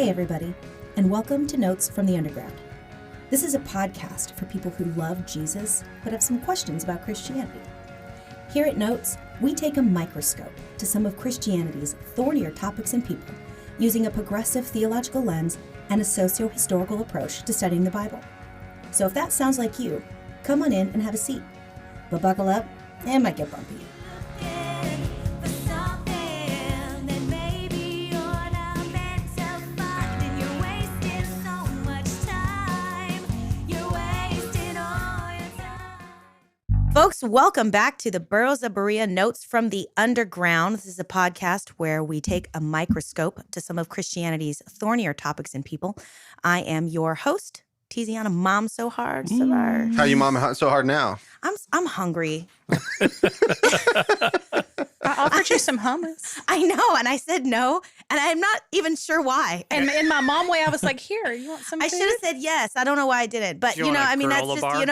Hey everybody, and welcome to Notes from the Underground. This is a podcast for people who love Jesus but have some questions about Christianity. Here at Notes, we take a microscope to some of Christianity's thornier topics and people, using a progressive theological lens and a socio-historical approach to studying the Bible. So if that sounds like you, come on in and have a seat. But buckle up, it might get bumpy. Folks, welcome back to the Burroughs of Berea Notes from the Underground. This is a podcast where we take a microscope to some of Christianity's thornier topics and people. I am your host, Tiziana. Mom so hard. How you mom so hard now? I'm hungry. I offered you some hummus. I know, and I said no, and I'm not even sure why. And in my mom way, I was like, "Here, you want some?" I should have said yes. I don't know why I didn't, but I mean, that's just bar? when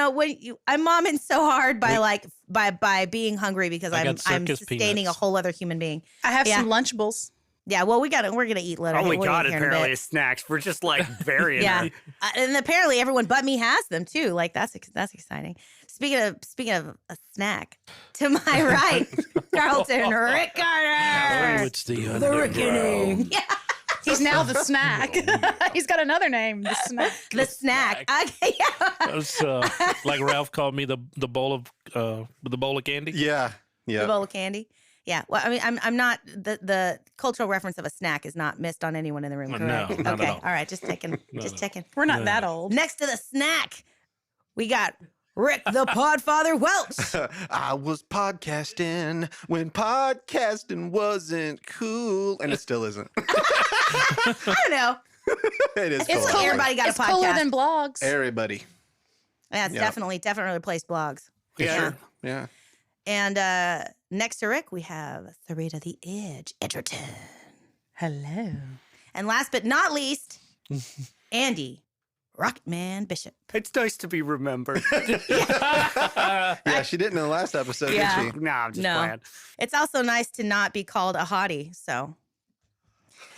I'm momming so hard by being hungry because I'm sustaining a whole other human being. I have some Lunchables. Yeah, well, we're gonna eat later. Oh my God, apparently snacks. We're just like very yeah, and apparently everyone but me has them too. Like that's exciting. Speaking of a snack, to my right, Carlton Rick Carter. Oh, it's the reckoning. Yeah. He's now the snack. He's got another name. The snack. The snack. Okay, yeah. That's like Ralph called me the bowl of candy. Yeah. The bowl of candy. Yeah. Well, I mean, I'm not the cultural reference of a snack is not missed on anyone in the room. Correct? No, not okay. at all. All right. Just checking. We're not that old. Next to the snack, we got Rick the Podfather Welch. I was podcasting when podcasting wasn't cool, and it still isn't. I don't know. It is It's cool. cooler. Everybody got a It's cooler podcast. than blogs. Everybody. Yeah, it's definitely replaced blogs. Yeah. Sure. Yeah. And next to Rick, we have Sarita the Edge Edgerton. Hello. And last but not least, Andy Rocketman Bishop. It's nice to be remembered. Yeah, she didn't in the last episode, did she? No, I'm just playing. It's also nice to not be called a hottie, so.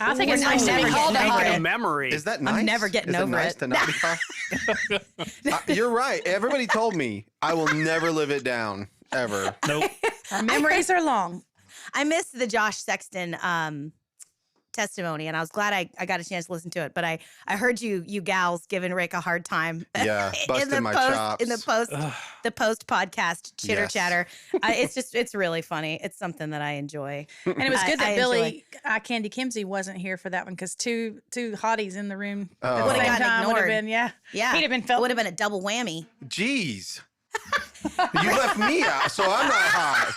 I think it's We're nice to never be called a getting over hottie. it. Memory. Is that nice? I'm never getting over nice it. to not be called? You're right. Everybody told me I will never live it down, ever. Nope. Our memories are long. I missed the Josh Sexton testimony, and I was glad I got a chance to listen to it. But I heard you gals giving Rick a hard time. Yeah, busting my chops. In the post podcast chitter chatter. It's really funny. It's something that I enjoy. And it was good that I Billy Candy Kimsey wasn't here for that one because two hotties in the room at the Would've same gotten time would have ignored. been, yeah. Yeah, He'd have been felt. Would have been a double whammy. Jeez. You left me out, so I'm not hot.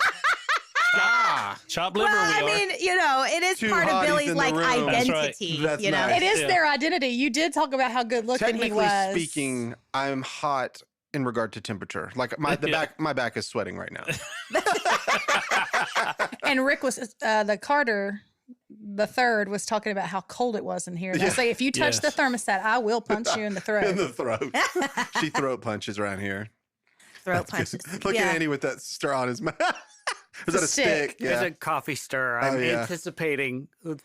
Chop liver. Well, I we are. mean, it is Two part of hotties Billy's in the like room. That's right. identity. That's you know, nice. It is Yeah. their identity. You did talk about how good looking he Technically was. speaking, I'm hot in regard to temperature. Like my back is sweating right now. And Rick was the Carter. The third was talking about how cold it was in here. And I say, if you touch the thermostat, I will punch you in the throat. In the throat. She throat punches around here. throat punches. Look at Andy with that straw in his mouth. Was that a stick? There's Yeah. a coffee stir. I'm anticipating. It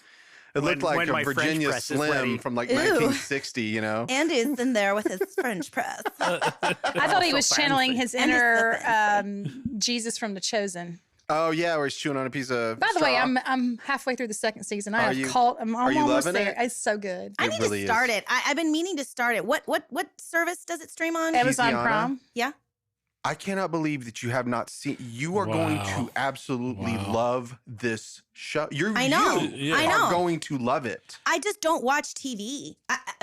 looked like when a my French Virginia press is Slim ready. from like Ew. 1960, you know? Andy's in there with his French press. I thought he was So channeling fancy. his inner Jesus from The Chosen. Oh, yeah, where he's chewing on a piece of By the way, straw. I'm halfway through the second season. Are I'm you almost loving there. it? It's so good. I It need really to start is. it. I've been meaning to start it. What service does it stream on? Amazon Tiziana? Prime. Yeah. I cannot believe that you have not seen. You are going to absolutely love this show. I know. You I know. are going to love it. I just don't watch TV.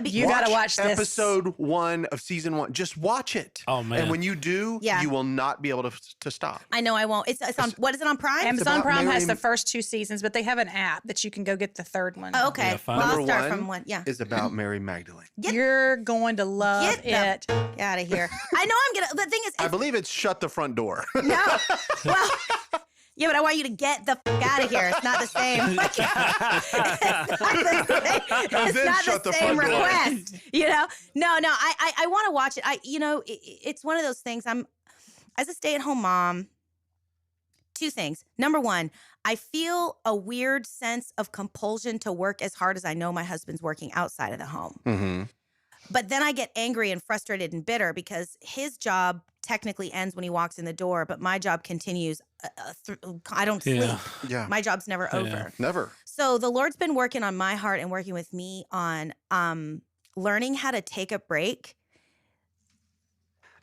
You gotta watch this. Episode 1 of season 1. Just watch it. Oh, man. And when you do, Yeah. you will not be able to stop. I know I won't. It's on. What is it on Prime? Amazon about Prime has Mary- the first 2 seasons, but they have an app that you can go get the third one. Oh, okay. Yeah, fine. Well, I'll Number start 1 from one. Yeah. is about Mary Magdalene. You're going to love Get it. out of here. I know I'm gonna. The thing is, I believe it's shut the front door. no. Well. Yeah, but I want you to get the out of here. It's not the same. It's Then not shut the the same front door. request. No. I want to watch it. It's one of those things. I'm as a stay-at-home mom. 2 things. Number 1, I feel a weird sense of compulsion to work as hard as I know my husband's working outside of the home. Mm-hmm. But then I get angry and frustrated and bitter because his job technically ends when he walks in the door, but my job continues. I don't sleep. Yeah. My job's never over. Never. So the Lord's been working on my heart and working with me on learning how to take a break.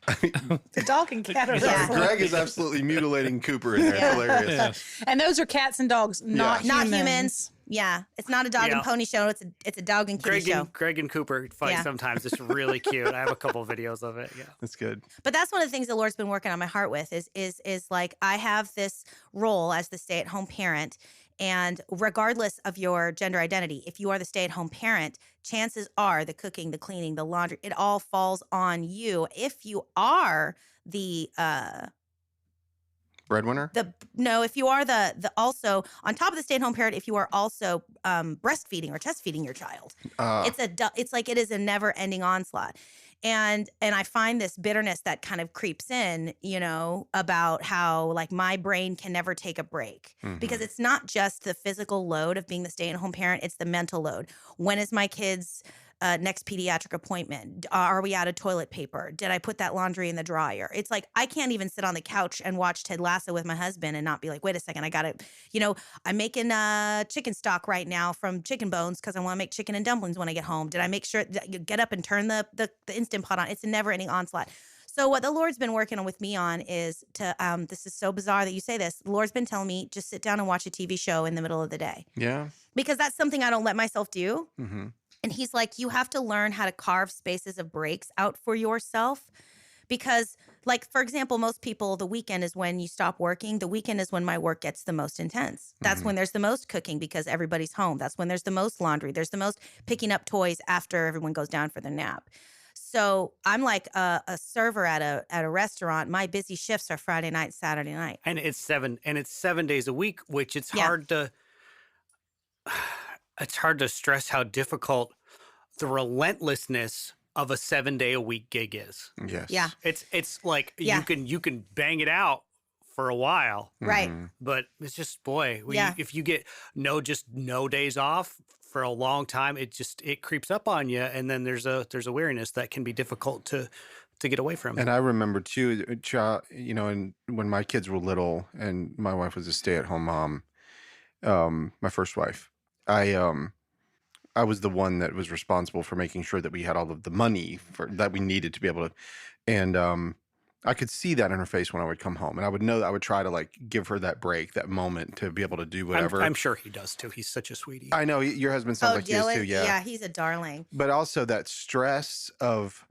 The dog and cat are Greg is absolutely mutilating Cooper in there. It's hilarious. Yes. And those are cats and dogs, not humans. Yeah, it's not a dog and pony show. It's a dog and kitty show. Greg and Cooper fight sometimes. It's really cute. I have a couple of videos of it. Yeah, that's good. But that's one of the things the Lord's been working on my heart with is like I have this role as the stay-at-home parent. And regardless of your gender identity, if you are the stay-at-home parent, chances are the cooking, the cleaning, the laundry, it all falls on you. If you are the breadwinner? If you are the also on top of the stay-at-home parent, if you are also breastfeeding or chest feeding your child, it's like it is a never-ending onslaught. And I find this bitterness that kind of creeps in, about how like my brain can never take a break because it's not just the physical load of being the stay-at-home parent, it's the mental load. When is my kid's next pediatric appointment? Are we out of toilet paper? Did I put that laundry in the dryer? It's like I can't even sit on the couch and watch Ted Lasso with my husband and not be like, wait a second, I got to, I'm making chicken stock right now from chicken bones because I want to make chicken and dumplings when I get home. Did I make sure that you get up and turn the Instant Pot on? It's a never-ending onslaught. So what the Lord's been working on with me on is to, this is so bizarre that you say this, the Lord's been telling me just sit down and watch a TV show in the middle of the day. Yeah. Because that's something I don't let myself do. Mm-hmm. And he's like, you have to learn how to carve spaces of breaks out for yourself. Because, like, for example, most people, the weekend is when you stop working. The weekend is when my work gets the most intense. That's when there's the most cooking because everybody's home. That's when there's the most laundry. There's the most picking up toys after everyone goes down for their nap. So I'm like a server at a restaurant. My busy shifts are Friday night, Saturday night. And it's 7 days a week, which it's hard to stress how difficult the relentlessness of a 7-day-a-week gig is. Yes. Yeah. It's like you can bang it out for a while. Right. But it's just, if you get no days off for a long time, it creeps up on you, and then there's a weariness that can be difficult to get away from. And I remember too, and when my kids were little and my wife was a stay-at-home mom, my first wife, I was the one that was responsible for making sure that we had all of the money that we needed to be able to, and I could see that in her face when I would come home, and I would know that I would try to like give her that break, that moment to be able to do whatever. I'm sure he does too. He's such a sweetie. I know your husband sounds like Dylan? he is too. Yeah, he's a darling. But also that stress of,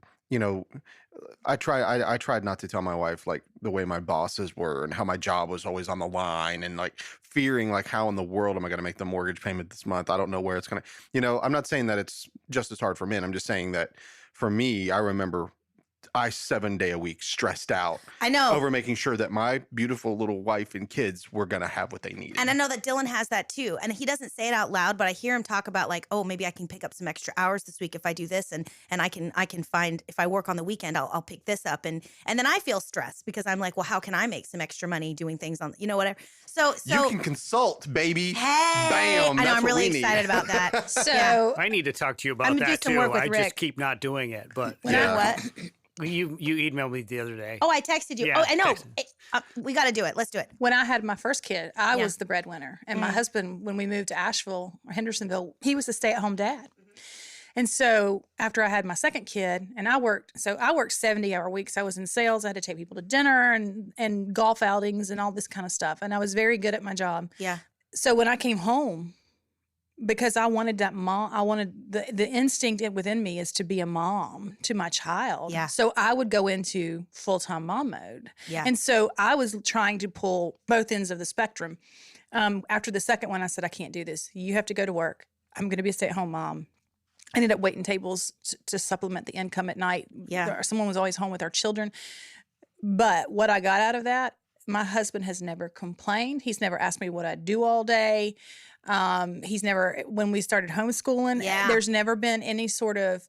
I tried not to tell my wife like the way my bosses were and how my job was always on the line and like fearing like how in the world am I going to make the mortgage payment this month? I don't know where it's going to, I'm not saying that it's just as hard for men. I'm just saying that for me, I remember 7 day a week stressed out. I know. Over making sure that my beautiful little wife and kids were going to have what they needed. And I know that Dylan has that too. And he doesn't say it out loud, but I hear him talk about like, oh, maybe I can pick up some extra hours this week if I do this. And I can find, if I work on the weekend, I'll pick this up. And then I feel stressed because I'm like, well, how can I make some extra money doing things on, whatever. So you can consult, baby. Hey, bam. I know, I'm really need. excited about that. So I need to talk to you about that too. I just keep not doing it. But what? You emailed me the other day. Oh, I texted you. Yeah, I know. We got to do it. Let's do it. When I had my first kid, I was the breadwinner. And my husband, when we moved to Asheville or Hendersonville, he was a stay-at-home dad. And so after I had my second kid, and I worked 70-hour weeks. I was in sales. I had to take people to dinner and golf outings and all this kind of stuff. And I was very good at my job. Yeah. So when I came home, because I wanted that mom, I wanted the instinct within me is to be a mom to my child. Yeah. So I would go into full-time mom mode. Yeah. And so I was trying to pull both ends of the spectrum. After the second one, I said, I can't do this. You have to go to work. I'm going to be a stay-at-home mom. I ended up waiting tables to supplement the income at night. Yeah. Someone was always home with our children. But what I got out of that, my husband has never complained. He's never asked me what I do all day. He's never, when we started homeschooling, there's never been any sort of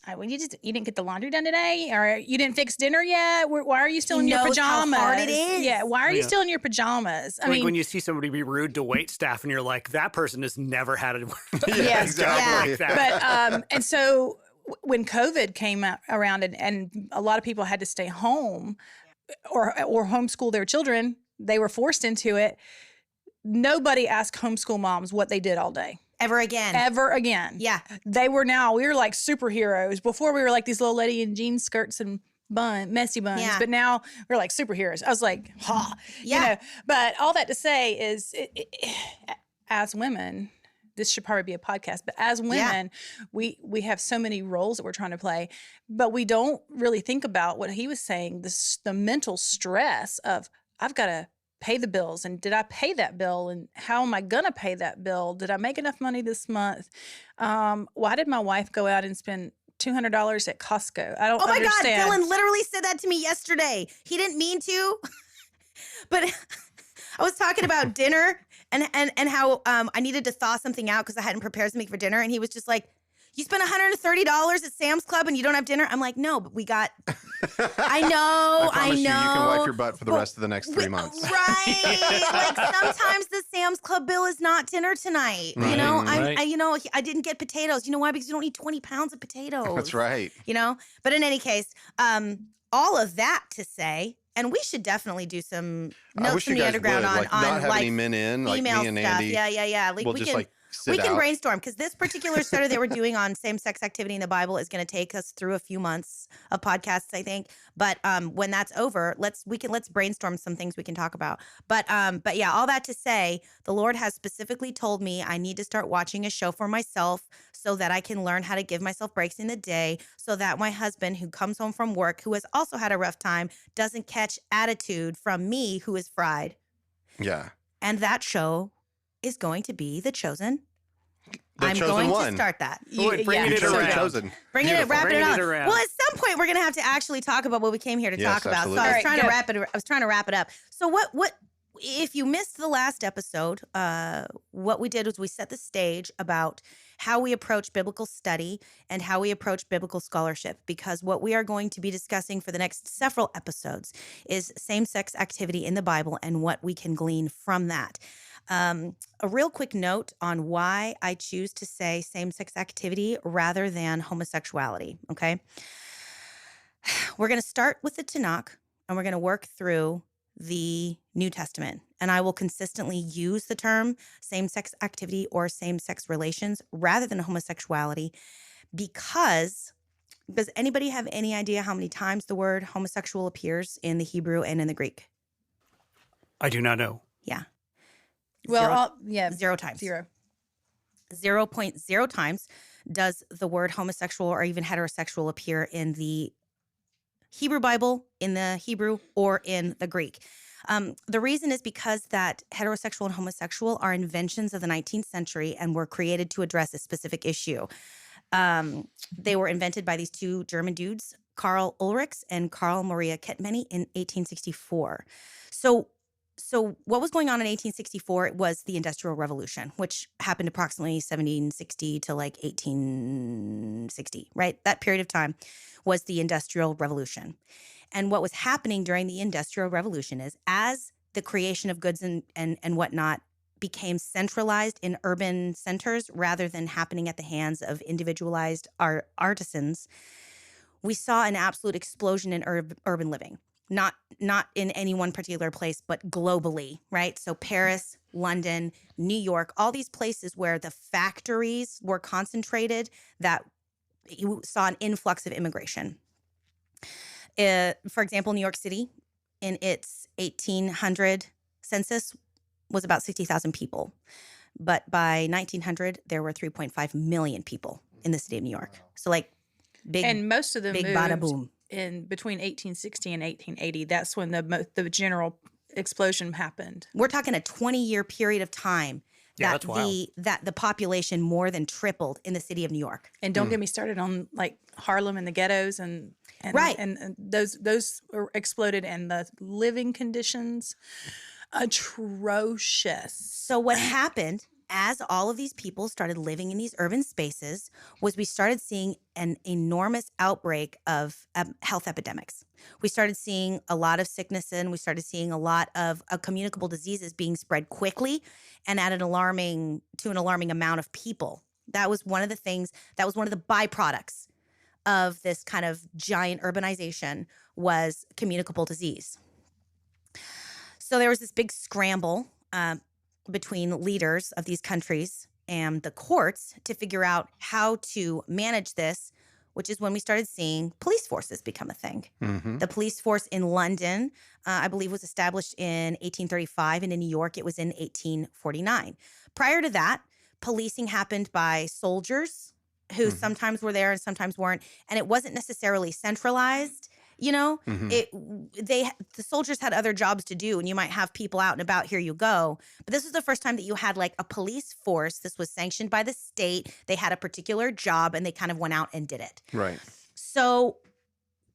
well, you didn't get the laundry done today, or you didn't fix dinner yet. Why are you still in your pajamas? How hard it is. Yeah, why are you still in your pajamas? I mean, when you see somebody be rude to wait staff, and you're like, that person has never had a Yeah, exactly. like that. But and so when COVID came around, and a lot of people had to stay home or homeschool their children, they were forced into it. Nobody asked homeschool moms what they did all day. Ever again. Yeah. We were like superheroes. Before we were like these little lady in jean skirts and messy buns, but now we're like superheroes. I was like, ha. Yeah. You know, but all that to say is as women, this should probably be a podcast, but as women, we have so many roles that we're trying to play, but we don't really think about what he was saying, the mental stress of, I've got to pay the bills, and did I pay that bill, and how am I gonna pay that bill? Did I make enough money this month? Why did my wife go out and spend $200 at Costco? I don't understand. Oh my God, Dylan literally said that to me yesterday. He didn't mean to, but I was talking about dinner and how I needed to thaw something out because I hadn't prepared something for dinner, and he was just like, you spent $130 at Sam's Club and you don't have dinner? I'm like, no, but we got, I know. I promise you can wipe your butt for the rest of the next 3 months. Right. Like sometimes the Sam's Club bill is not dinner tonight. Right. You know, Right. I didn't get potatoes. You know why? Because you don't need 20 pounds of potatoes. That's right. You know, but in any case, all of that to say, and we should definitely do some notes from the underground on not have any men in, like me and stuff. Andy. Yeah. Like we'll we just can. sit We can out. brainstorm because this particular study that we're doing on same-sex activity in the Bible is going to take us through a few months of podcasts, I think. But when that's over, let's brainstorm some things we can talk about. But yeah, all that to say, the Lord has specifically told me I need to start watching a show for myself so that I can learn how to give myself breaks in the day, so that my husband, who comes home from work, who has also had a rough time, doesn't catch attitude from me, who is fried. Yeah. And that show is going to be The Chosen. I'm Chosen going one. to start that. Bring it around. Chosen. Wrapping it up. around. Well, at some point we're going to have to actually talk about what we came here to Yes, talk about. absolutely. So I was All right, trying to wrap it up. So what if you missed the last episode, what we did was we set the stage about how we approach biblical study and how we approach biblical scholarship, because what we are going to be discussing for the next several episodes is same-sex activity in the Bible and what we can glean from that. A real quick note on why I choose to say same-sex activity rather than homosexuality, okay? We're going to start with the Tanakh, and we're going to work through the New Testament. And I will consistently use the term same-sex activity or same-sex relations rather than homosexuality because does anybody have any idea how many times the word homosexual appears in the Hebrew and in the Greek? I do not know. Yeah. Well, 0 times. 0. 0.0 times does the word homosexual or even heterosexual appear in the Hebrew Bible, in the Hebrew, or in the Greek. The reason is because that heterosexual and homosexual are inventions of the 19th century and were created to address a specific issue. They were invented by these two German dudes, Karl Ulrichs and Karl Maria Kettmany, in 1864. So what was going on in 1864 was the Industrial Revolution, which happened approximately 1760 to like 1860, right? That period of time was the Industrial Revolution. And what was happening during the Industrial Revolution is as the creation of goods and whatnot became centralized in urban centers rather than happening at the hands of individualized artisans, we saw an absolute explosion in urban living. Not in any one particular place, but globally, right? So Paris, London, New York, all these places where the factories were concentrated, that you saw an influx of immigration. For example, New York City in its 1800 census was about 60,000 people. But by 1900, there were 3.5 million people in the city of New York. So like big, and most of them big moved bada boom. in between 1860 and 1880. That's when the general explosion happened. We're talking a 20-year period of time Yeah, that the population more than tripled in the city of New York. And don't get me started on like Harlem and the ghettos and Right. and those were exploded, and the living conditions atrocious. So what happened as all of these people started living in these urban spaces, was we started seeing an enormous outbreak of health epidemics. We started seeing a lot of sickness, and we started seeing a lot of communicable diseases being spread quickly and at an alarming amount of people. That was one of the things, that was one of the byproducts of this kind of giant urbanization, was communicable disease. So there was this big scramble between leaders of these countries and the courts to figure out how to manage this, which is when we started seeing police forces become a thing. Mm-hmm. The police force in London, I believe, was established in 1835, and in New York, it was in 1849. Prior to that, policing happened by soldiers who Mm-hmm. sometimes were there and sometimes weren't, and it wasn't necessarily centralized. Mm-hmm. The soldiers had other jobs to do, and you might have people out and about, here you go. But this was the first time that you had like a police force. This was sanctioned by the state. They had a particular job, and they kind of went out and did it. Right. So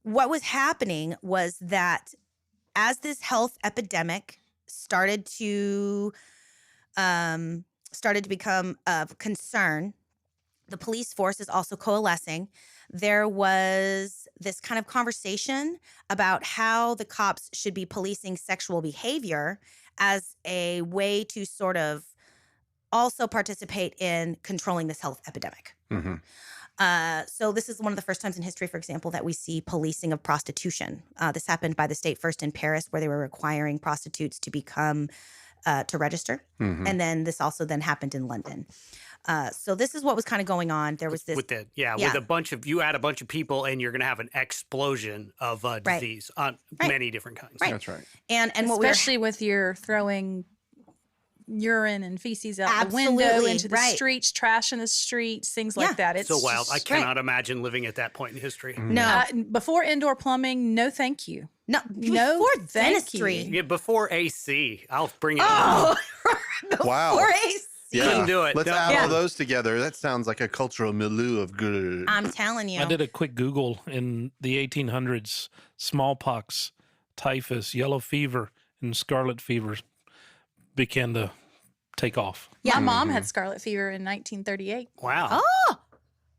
what was happening was that as this health epidemic started to become of concern, the police force is also coalescing. There was this kind of conversation about how the cops should be policing sexual behavior as a way to sort of also participate in controlling this health epidemic. Mm-hmm. So this is one of the first times in history, for example, that we see policing of prostitution. This happened by the state first in Paris, where they were requiring prostitutes to become to register. Mm-hmm. And then this also then happened in London. So this is what was kind of going on. There was this with a bunch of, you add a bunch of people and you're going to have an explosion of disease on many different kinds. Right. That's right. And especially with your throwing urine and feces out Absolutely, the window into the right. streets, trash in the streets, things like that. It's so wild. I just- cannot imagine living at that point in history. Mm-hmm. No, before indoor plumbing, no thank you. no, No, before thank dentistry. Yeah, before AC, I'll bring it. Oh, Wow. before AC. Couldn't do it. Let's No. add Yeah. all those together. That sounds like a cultural milieu of good. I'm telling you. I did a quick Google in the 1800s. Smallpox, typhus, yellow fever, and scarlet fever began to take off. My mom had scarlet fever in 1938. Wow. Oh,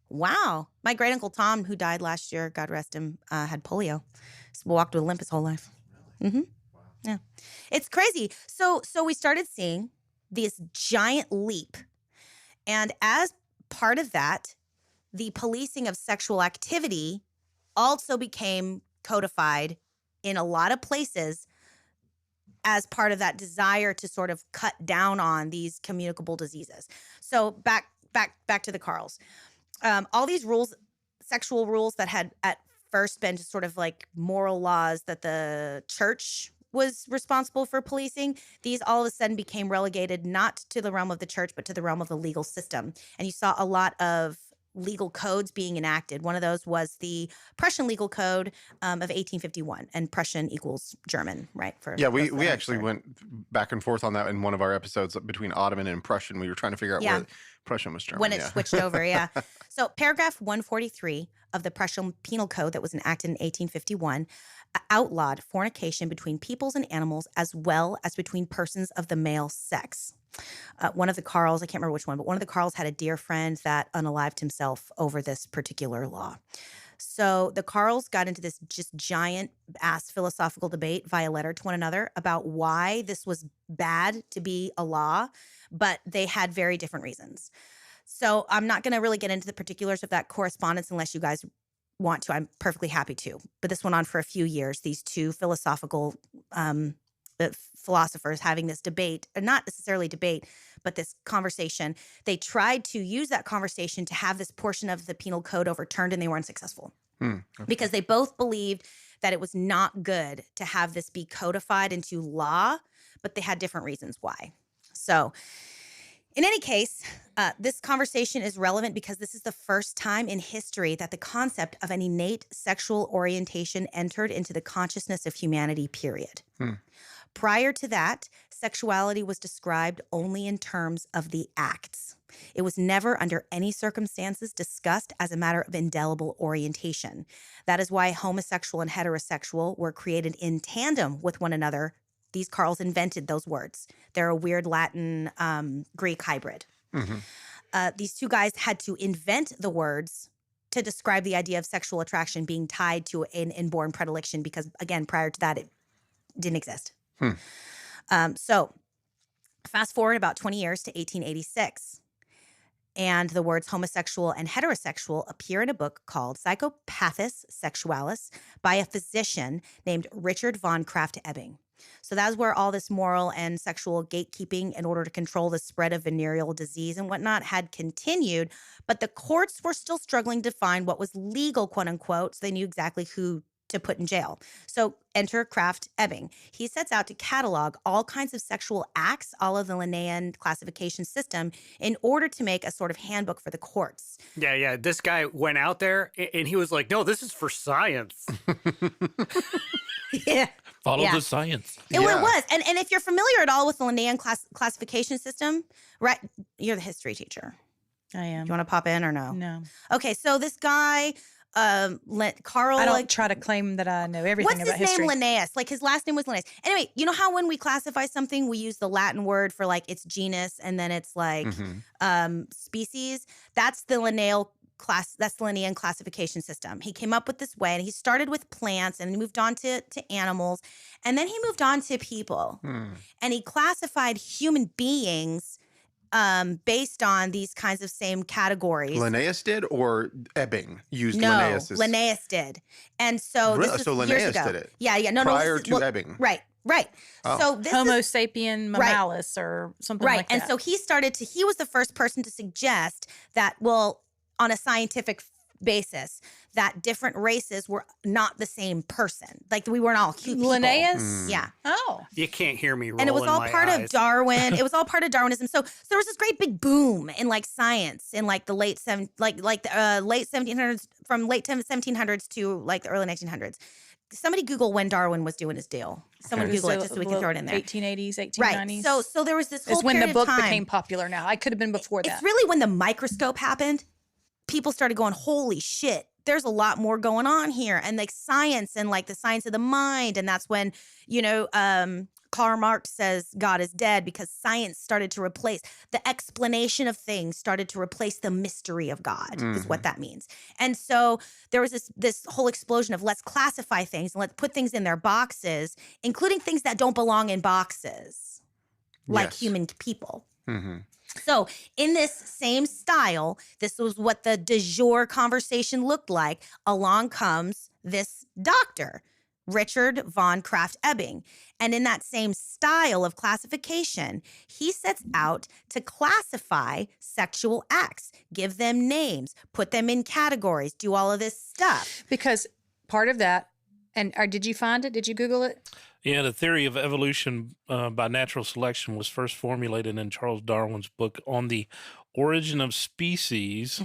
wow. My great uncle Tom, who died last year, God rest him, had polio. So walked with a limp his whole life. Mm-hmm. Wow. Yeah, it's crazy. So we started seeing this giant leap, and as part of that, the policing of sexual activity also became codified in a lot of places as part of that desire to sort of cut down on these communicable diseases. So back to the Carls. All these rules, sexual rules that had at first been just sort of like moral laws that the church was responsible for policing, these all of a sudden became relegated not to the realm of the church, but to the realm of the legal system. And you saw a lot of legal codes being enacted. One of those was the Prussian legal code of 1851, and Prussian equals German, right? We actually went back and forth on that in one of our episodes between Ottoman and Prussian. We were trying to figure out where Prussian was German. When it switched over, yeah. So paragraph 143 of the Prussian Penal Code that was enacted in 1851 outlawed fornication between peoples and animals, as well as between persons of the male sex. One of the Carls, I can't remember which one, but one of the Carls had a dear friend that unalived himself over this particular law. So the Carls got into this just giant ass philosophical debate via letter to one another about why this was bad to be a law, but they had very different reasons. So I'm not going to really get into the particulars of that correspondence unless you guys want to. I'm perfectly happy to. But this went on for a few years, these two philosophical philosophers having this debate, or not necessarily debate, but this conversation. They tried to use that conversation to have this portion of the penal code overturned, and they weren't successful because they both believed that it was not good to have this be codified into law, but they had different reasons why. So in any case, this conversation is relevant because this is the first time in history that the concept of an innate sexual orientation entered into the consciousness of humanity, period. Prior to that, sexuality was described only in terms of the acts. It was never under any circumstances discussed as a matter of indelible orientation. That is why homosexual and heterosexual were created in tandem with one another These Carls invented those words. They're a weird Latin Greek hybrid. These two guys had to invent the words to describe the idea of sexual attraction being tied to an inborn predilection because, again, prior to that, it didn't exist. So fast forward about 20 years to 1886. And the words homosexual and heterosexual appear in a book called Psychopathus Sexualis by a physician named Richard von Krafft-Ebing. So that's where all this moral and sexual gatekeeping in order to control the spread of venereal disease and whatnot had continued. But the courts were still struggling to find what was legal, quote unquote, so they knew exactly who to put in jail. So enter Krafft-Ebing. He sets out to catalog all kinds of sexual acts, all of the Linnaean classification system, in order to make a sort of handbook for the courts. Yeah. This guy went out there and he was like, no, this is for science. Yeah. Follow the science. It was. And if you're familiar at all with the Linnaean classification system, right? You're the history teacher. I am. You want to pop in or no? No. Okay, so this guy, Carl. I don't try to claim that I know everything about history. What's his name? Linnaeus. Like his last name was Linnaeus. Anyway, you know how when we classify something, we use the Latin word for like its genus and then it's like species? That's the Linnaean classification system. He came up with this way, and he started with plants, and he moved on to animals, and then he moved on to people. And he classified human beings based on these kinds of same categories. Linnaeus did, or Ebing used Linnaeus? No, Linnaeus did. And so this was so years Linnaeus ago. did it? Yeah. Prior to Ebing. Right. Oh. So this Homo is, sapien mammalis or something like that. And so he was the first person to suggest that, well, on a scientific basis, that different races were not the same person. Like we weren't all cute people. Linnaeus? Yeah. Oh. You can't hear me rolling And it was all my part eyes. of Darwin. It was all part of Darwinism. So there was this great big boom in like science in like the late 1700s, from late 1700s to like the early 1900s. Somebody Google when Darwin was doing his deal. Someone Google it just so we can throw it in there. 1880s, 1890s. Right. So there was this whole It's when period the book of time. became popular now. I could have been before that. It's really when the microscope happened. People started going, holy shit, there's a lot more going on here. And like science and like the science of the mind. And that's when, Karl Marx says God is dead, because science started to replace the explanation of things, started to replace the mystery of God is what that means. And so there was this whole explosion of let's classify things and let's put things in their boxes, including things that don't belong in boxes, like human people. So in this same style, this was what the du jour conversation looked like. Along comes this doctor, Richard von Krafft-Ebing. And in that same style of classification, he sets out to classify sexual acts, give them names, put them in categories, do all of this stuff. Because part of that, and did you find it? Did you Google it? Yeah, the theory of evolution by natural selection was first formulated in Charles Darwin's book On the Origin of Species,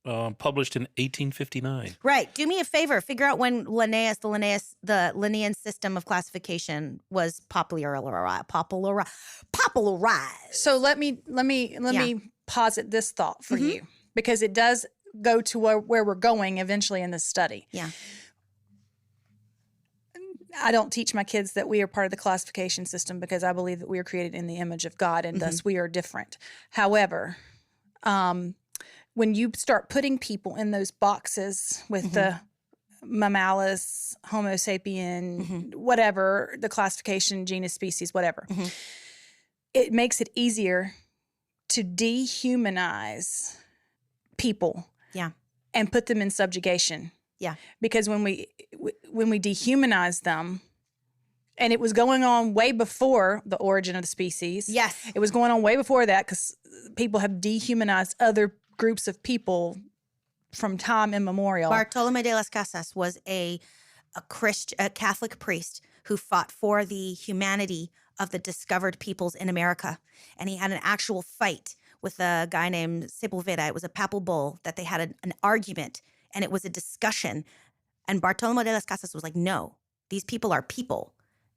published in 1859. Right. Do me a favor. Figure out when the Linnaean system of classification was popularized. So let me posit this thought for you, because it does go to where we're going eventually in this study. Yeah. I don't teach my kids that we are part of the classification system, because I believe that we are created in the image of God, and thus we are different. However, when you start putting people in those boxes with the mammalis, Homo sapien, whatever, the classification, genus, species, whatever, it makes it easier to dehumanize people and put them in subjugation. Yeah. Because when we dehumanize them, and it was going on way before the origin of the species. Yes. It was going on way before that, because people have dehumanized other groups of people from time immemorial. Bartolomé de las Casas was a Catholic priest who fought for the humanity of the discovered peoples in America. And he had an actual fight with a guy named Sepulveda. It was a papal bull that they had an argument, and it was a discussion. And Bartolomé de las Casas was like, no, these people are people.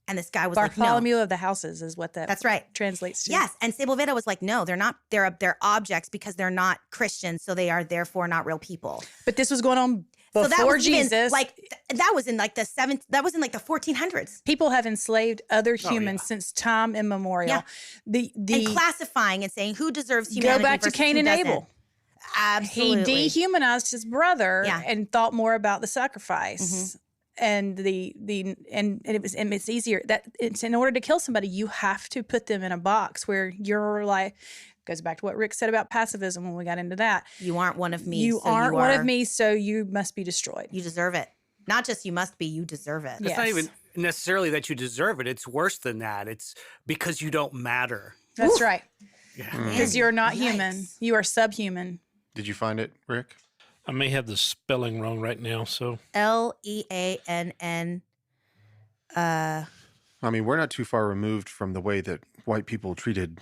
And this guy was Bartholomew like, no. of the houses is what That's right. translates to. Yes. And Sepulveda was like, no, they're not. They're objects because they're not Christians. So they are therefore not real people. But this was going on Before so that was Jesus, even, like that was in like the 1400s. People have enslaved other humans since time immemorial. Yeah. And classifying and saying who deserves humanity. Go back to Cain and Abel. Absolutely. He dehumanized his brother Yeah. and thought more about the sacrifice. And it's easier that it's in order to kill somebody, you have to put them in a box where you're like, goes back to what Rick said about pacifism when we got into that. You aren't one of me. You aren't one of me, so you must be destroyed. You deserve it. Not just you must be, you deserve it. It's not even necessarily that you deserve it. It's worse than that. It's because you don't matter. That's right. Yeah. Because you're not human. You are subhuman. Did you find it, Rick? I may have the spelling wrong right now, so. Leann. I mean, we're not too far removed from the way that white people treated,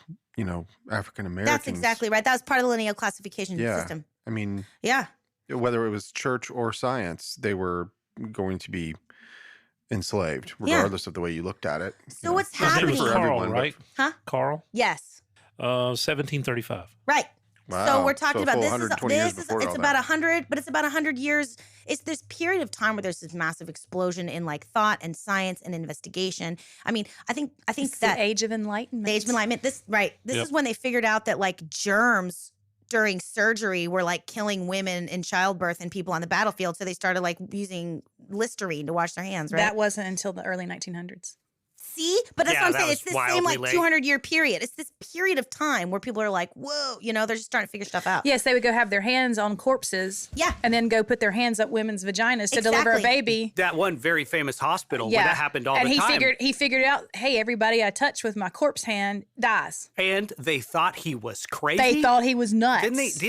African Americans. That's exactly right. That was part of the lineal classification system. I mean, yeah. Whether it was church or science, they were going to be enslaved, regardless of the way you looked at it. So what's happening? It was Carl, right? Huh? Carl? Yes. 1735. Right. Wow. So we're talking about this is it's about 100, but it's about 100 years. It's this period of time where there's this massive explosion in like thought and science and investigation. I mean, I think it's that the Age of Enlightenment. The Age of Enlightenment. This is when they figured out that like germs during surgery were like killing women in childbirth and people on the battlefield. So they started like using Listerine to wash their hands, right? That wasn't until the early 1900s. See? But that's what I'm saying. It's this same like late. 200-year period. It's this period of time where people are like, whoa, they're just starting to figure stuff out. Yes, they would go have their hands on corpses. Yeah. And then go put their hands up women's vaginas to deliver a baby. That one very famous hospital where that happened all the time. And he figured out, hey, everybody I touch with my corpse hand dies. And they thought he was crazy. They thought he was nuts.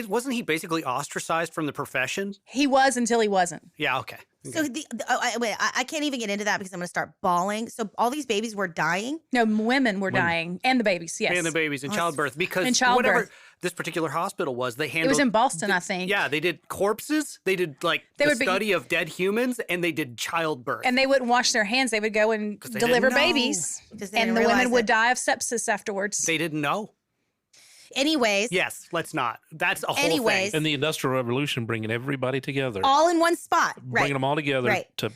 Wasn't he basically ostracized from the profession? He was until he wasn't. Yeah, okay. So I can't even get into that because I'm going to start bawling. So all these babies were dying? No, women were dying. And the babies, yes. And the babies in childbirth. Because whatever this particular hospital was, they handled... It was in Boston, I think. Yeah, they did corpses. They did the study of dead humans, and they did childbirth. And they wouldn't wash their hands. They would go and deliver babies. And the women would die of sepsis afterwards. They didn't know. Anyways. Yes, let's not. That's a whole thing. And the Industrial Revolution, bringing everybody together. All in one spot. Bringing them all together to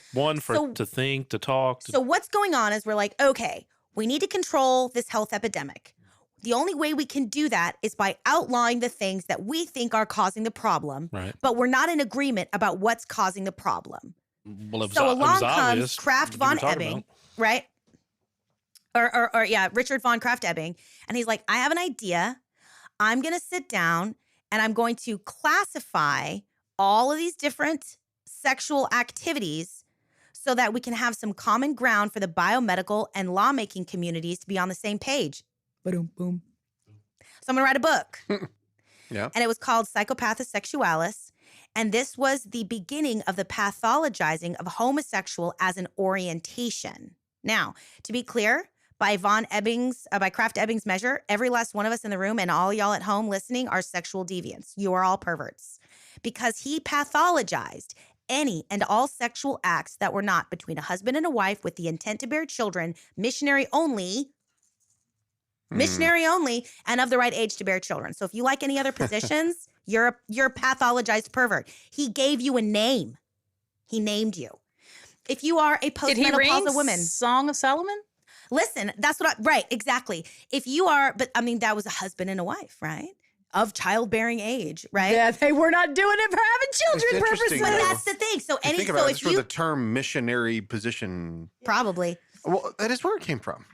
think, to talk. So what's going on is we're like, okay, we need to control this health epidemic. The only way we can do that is by outlawing the things that we think are causing the problem, but we're not in agreement about what's causing the problem. Well, so along comes Kraft von Ebing, right? Or Richard von Kraft Ebing. And he's like, I have an idea. I'm going to sit down and I'm going to classify all of these different sexual activities so that we can have some common ground for the biomedical and lawmaking communities to be on the same page. Boom, boom. So I'm going to write a book. Yeah. And it was called Psychopathus Sexualis. And this was the beginning of the pathologizing of homosexual as an orientation. Now, to be clear, by Kraft Ebing's measure, every last one of us in the room and all y'all at home listening are sexual deviants. You are all perverts. Because he pathologized any and all sexual acts that were not between a husband and a wife with the intent to bear children, missionary only, and of the right age to bear children. So if you like any other positions, you're a pathologized pervert. He gave you a name. He named you. If you are a postmenopausal woman. Song of Solomon? Listen, that's right, exactly. If you are, but I mean, that was a husband and a wife, right? Of childbearing age, right? Yeah, they were not doing it for having children purposes. But that's the thing. So think about it, the term missionary position. Probably. Well, that is where it came from.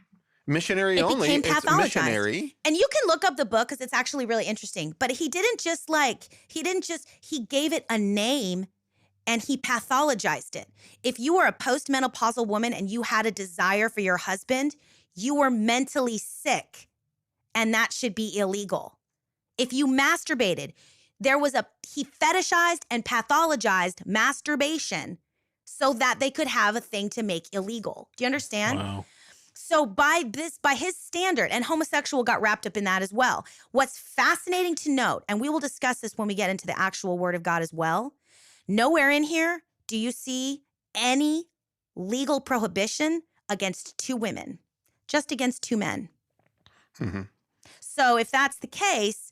Missionary it only. Became pathologized. It's missionary. And you can look up the book because it's actually really interesting. But he gave it a name and he pathologized it. If you were a postmenopausal woman and you had a desire for your husband, you were mentally sick and that should be illegal. If you masturbated, he fetishized and pathologized masturbation so that they could have a thing to make illegal. Do you understand? Wow. So by his standard, and homosexual got wrapped up in that as well. What's fascinating to note, and we will discuss this when we get into the actual word of God as well, nowhere in here do you see any legal prohibition against two women, just against two men. Mm-hmm. So if that's the case,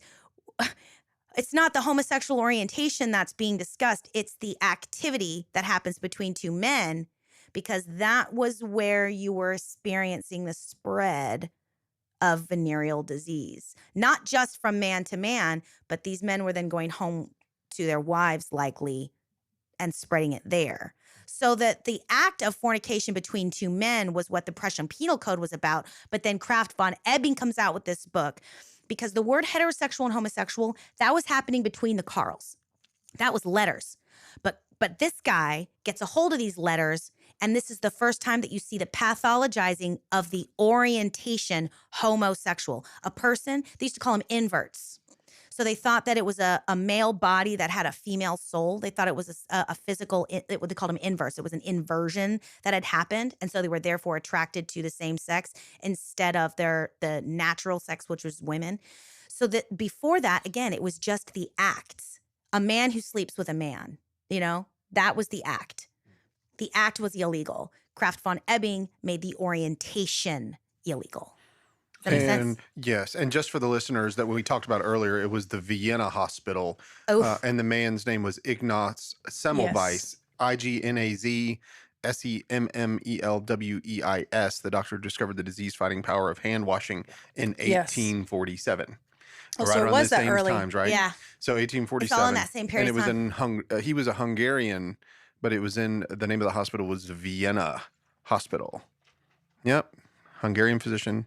it's not the homosexual orientation that's being discussed. It's the activity that happens between two men, because that was where you were experiencing the spread of venereal disease, not just from man to man, but these men were then going home to their wives likely and spreading it there. So that the act of fornication between two men was what the Prussian Penal Code was about. But then Kraft von Ebing comes out with this book, because the word heterosexual and homosexual, that was happening between the Karls. That was letters. But this guy gets a hold of these letters, and this is the first time that you see the pathologizing of the orientation homosexual. A person, they used to call them inverts. So they thought that it was a male body that had a female soul. They thought it was a physical, they called them inverse. It was an inversion that had happened. And so they were therefore attracted to the same sex instead of the natural sex, which was women. So that before that, again, it was just the acts. A man who sleeps with a man, that was the act. The act was illegal. Kraft von Ebing made the orientation illegal. Does that make sense? Yes. And just for the listeners that we talked about earlier, it was the Vienna hospital. And the man's name was Ignaz Semmelweis, Ignaz Semmelweis. The doctor discovered the disease-fighting power of hand washing in 1847. Oh, right so around it was the that same early. times, right? Yeah. So 1847. It's all in that same period and it of was time. he was a Hungarian, but it was in the name of the hospital was Vienna Hospital. Yep. Hungarian physician,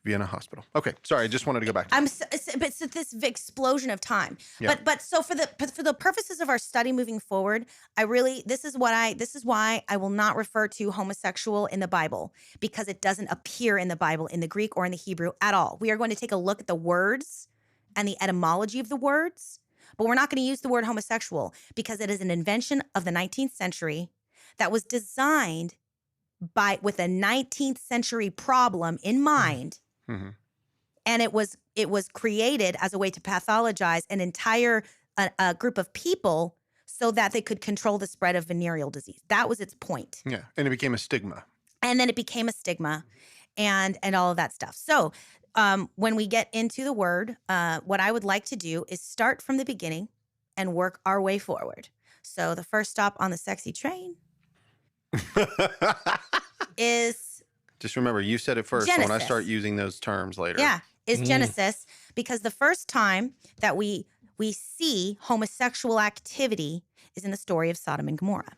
Vienna Hospital. Okay, sorry, I just wanted to go back to But so this explosion of time. Yeah. But so for the purposes of our study moving forward, this is why I will not refer to homosexual in the Bible, because it doesn't appear in the Bible in the Greek or in the Hebrew at all. We are going to take a look at the words and the etymology of the words, but we're not going to use the word homosexual because it is an invention of the 19th century that was designed with a 19th century problem in mind. Mm-hmm. And it was created as a way to pathologize an entire group of people so that they could control the spread of venereal disease. That was its point. Yeah, and it became a stigma. And then it became a stigma and all of that stuff. So when we get into the word, what I would like to do is start from the beginning and work our way forward. So the first stop on the sexy train is... Just remember, you said it first. Genesis. So when I start using those terms later. Yeah, is Genesis, because the first time that we see homosexual activity is in the story of Sodom and Gomorrah.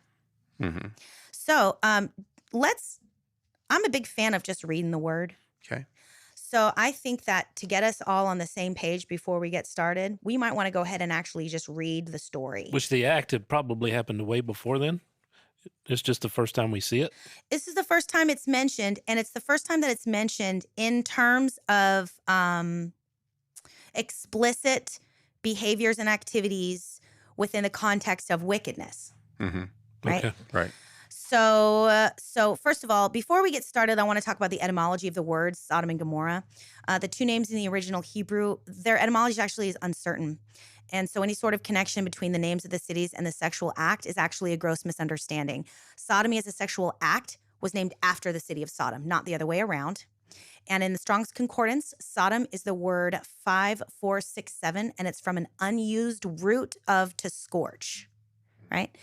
Mm-hmm. So I'm a big fan of just reading the word. Okay. So I think that to get us all on the same page before we get started, we might want to go ahead and actually just read the story. Which the act had probably happened way before then. It's just the first time we see it. This is the first time it's mentioned, and it's the first time that it's mentioned in terms of explicit behaviors and activities within the context of wickedness. Mm-hmm. Right? Okay. Right. So first of all, before we get started, I want to talk about the etymology of the words Sodom and Gomorrah. The two names in the original Hebrew, their etymology actually is uncertain. And so any sort of connection between the names of the cities and the sexual act is actually a gross misunderstanding. Sodomy as a sexual act was named after the city of Sodom, not the other way around. And in the Strong's Concordance, Sodom is the word 5467, and it's from an unused root of to scorch, right?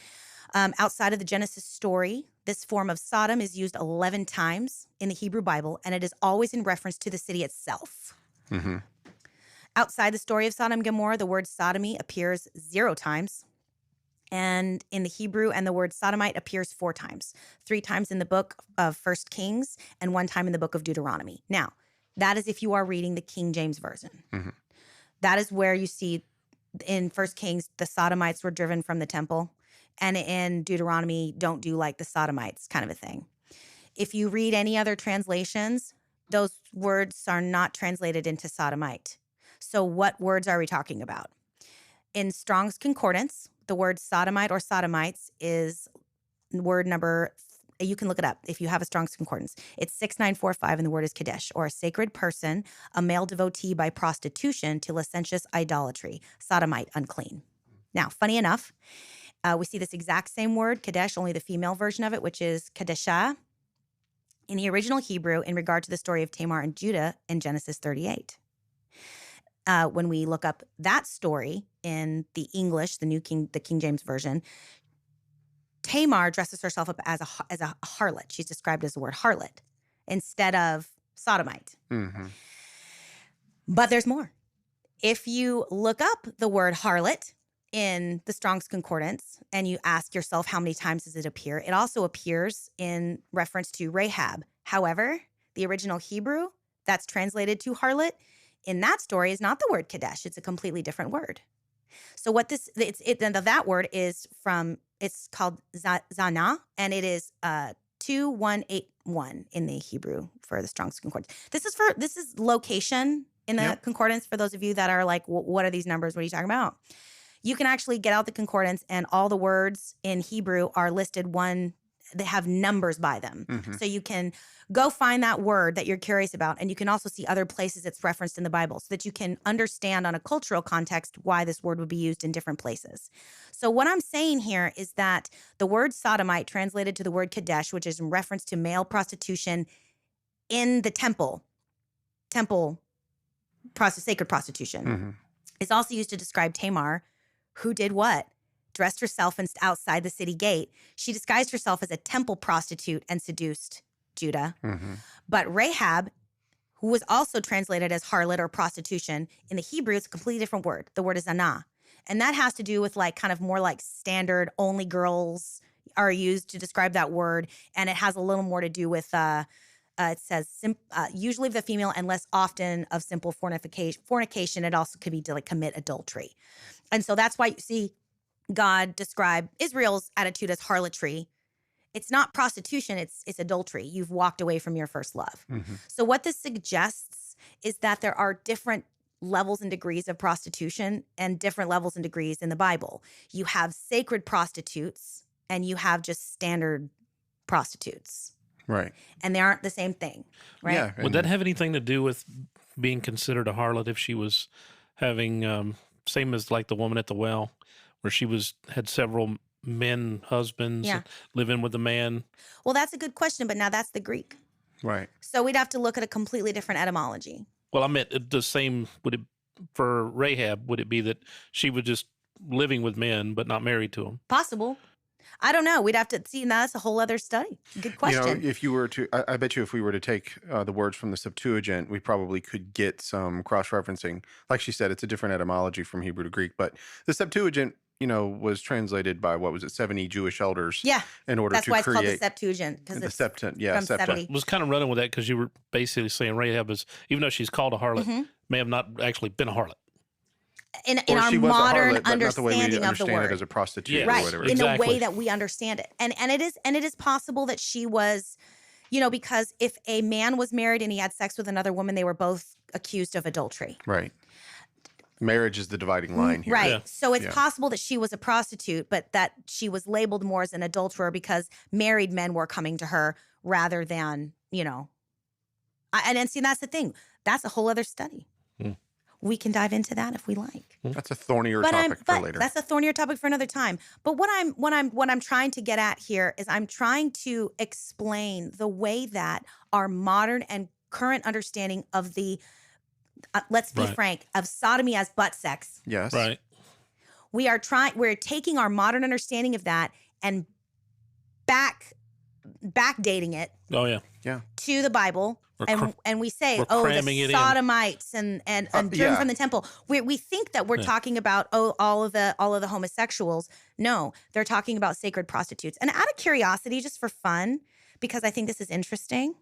Outside of the Genesis story, this form of Sodom is used 11 times in the Hebrew Bible, and it is always in reference to the city itself. Mm-hmm. Outside the story of Sodom and Gomorrah, the word sodomy appears 0 times. And in the Hebrew, and the word sodomite appears 4 times, 3 times in the book of 1 Kings and 1 time in the book of Deuteronomy. Now, that is if you are reading the King James Version. Mm-hmm. That is where you see in 1 Kings, the sodomites were driven from the temple. And in Deuteronomy, don't do like the sodomites kind of a thing. If you read any other translations, those words are not translated into sodomite. So what words are we talking about? In Strong's Concordance, the word sodomite or sodomites is word number, you can look it up if you have a Strong's Concordance. It's 6945, and the word is kadesh, or a sacred person, a male devotee by prostitution to licentious idolatry, sodomite, unclean. Now, funny enough, we see this exact same word, kadesh, only the female version of it, which is kadeshah, in the original Hebrew in regard to the story of Tamar and Judah in Genesis 38. when we look up that story in the English, the King James Version, Tamar dresses herself up as a harlot. She's described as the word harlot instead of sodomite. Mm-hmm. But there's more. If you look up the word harlot in the Strong's Concordance and you ask yourself how many times does it appear, it also appears in reference to Rahab. However, the original Hebrew that's translated to harlot in that story is not the word Kadesh. It's a completely different word. So what that word is from, it's called Zana, and it is 2181 in the Hebrew for the Strong's Concordance. This is location in the concordance for those of you that are like, what are these numbers? What are you talking about? You can actually get out the concordance and all the words in Hebrew are listed they have numbers by them. Mm-hmm. So you can go find that word that you're curious about, and you can also see other places it's referenced in the Bible so that you can understand on a cultural context why this word would be used in different places. So what I'm saying here is that the word sodomite translated to the word Kadesh, which is in reference to male prostitution in the temple, sacred prostitution, mm-hmm. is also used to describe Tamar, who did what? Dressed herself outside the city gate. She disguised herself as a temple prostitute and seduced Judah. Mm-hmm. But Rahab, who was also translated as harlot or prostitution, in the Hebrew, it's a completely different word. The word is anah. And that has to do with like kind of more like standard only girls are used to describe that word. And it has a little more to do with, it says usually the female and less often of simple fornication. It also could be to like commit adultery. And so that's why you see God describe Israel's attitude as harlotry. It's not prostitution, it's adultery. You've walked away from your first love. Mm-hmm. So what this suggests is that there are different levels and degrees of prostitution and different levels and degrees in the Bible. You have sacred prostitutes and you have just standard prostitutes. Right. And they aren't the same thing, right? Yeah. Would that have anything to do with being considered a harlot if she was having, same as like the woman at the well, where she had several husbands, living with a man? Well, that's a good question, but now that's the Greek. Right. So we'd have to look at a completely different etymology. Well, I meant the same, for Rahab, would it be that she was just living with men but not married to them? Possible. I don't know. We'd have to see. Now that's a whole other study. Good question. You know, if you were to, I bet you if we were to take the words from the Septuagint, we probably could get some cross-referencing. Like she said, it's a different etymology from Hebrew to Greek, but the Septuagint, was translated by, 70 Jewish elders. Yeah. In order that's to why it's create called the Septuagint. The Septuagint, from 70. I was kind of running with that because you were basically saying Rahab is, even though she's called a harlot, mm-hmm. may have not actually been a harlot. In our modern harlot, understanding not the way we of the understand word, it as a prostitute, right? Or whatever. In the way that we understand it, and it is possible that she was, because if a man was married and he had sex with another woman, they were both accused of adultery. Right. Marriage is the dividing line here. Right. Yeah. So it's possible that she was a prostitute, but that she was labeled more as an adulterer because married men were coming to her rather than, and see, that's the thing. That's a whole other study. Mm. We can dive into that if we like. That's a thornier topic for later. That's a thornier topic for another time. But what I'm trying to get at here is I'm trying to explain the way that our modern and current understanding of the let's be frank, of sodomy as butt sex. Yes. Right. We're taking our modern understanding of that and backdating it. Oh yeah. Yeah. To the Bible. And we say, the sodomites and driven from the temple. We think that we're talking about all of the homosexuals. No, they're talking about sacred prostitutes. And out of curiosity, just for fun, because I think this is interesting,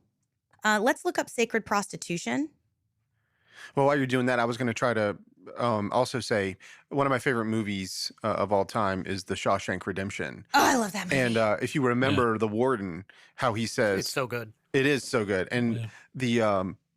let's look up sacred prostitution. Well, while you're doing that, I was going to try to also say one of my favorite movies of all time is The Shawshank Redemption. Oh, I love that movie. And if you remember the warden, how he says... It's so good. It is so good. And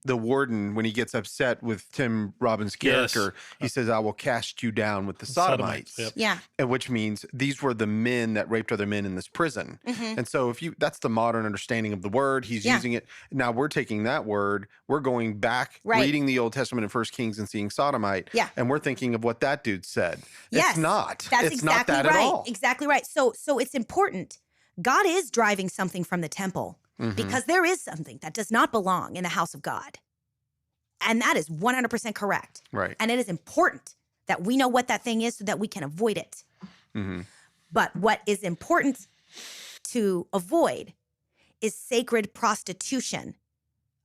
the warden, when he gets upset with Tim Robbins' character, he says, "I will cast you down with the sodomites." Yep. Yeah. And which means these were the men that raped other men in this prison. Mm-hmm. And so that's the modern understanding of the word. He's using it. Now we're taking that word, we're going back, reading the Old Testament in 1 Kings and seeing sodomite. Yeah. And we're thinking of what that dude said. Yes. It's not. That's it's exactly not that right. at all. Exactly right. So it's important. God is driving something from the temple. Mm-hmm. Because there is something that does not belong in the house of God. And that is 100% correct. Right. And it is important that we know what that thing is so that we can avoid it. Mm-hmm. But what is important to avoid is sacred prostitution,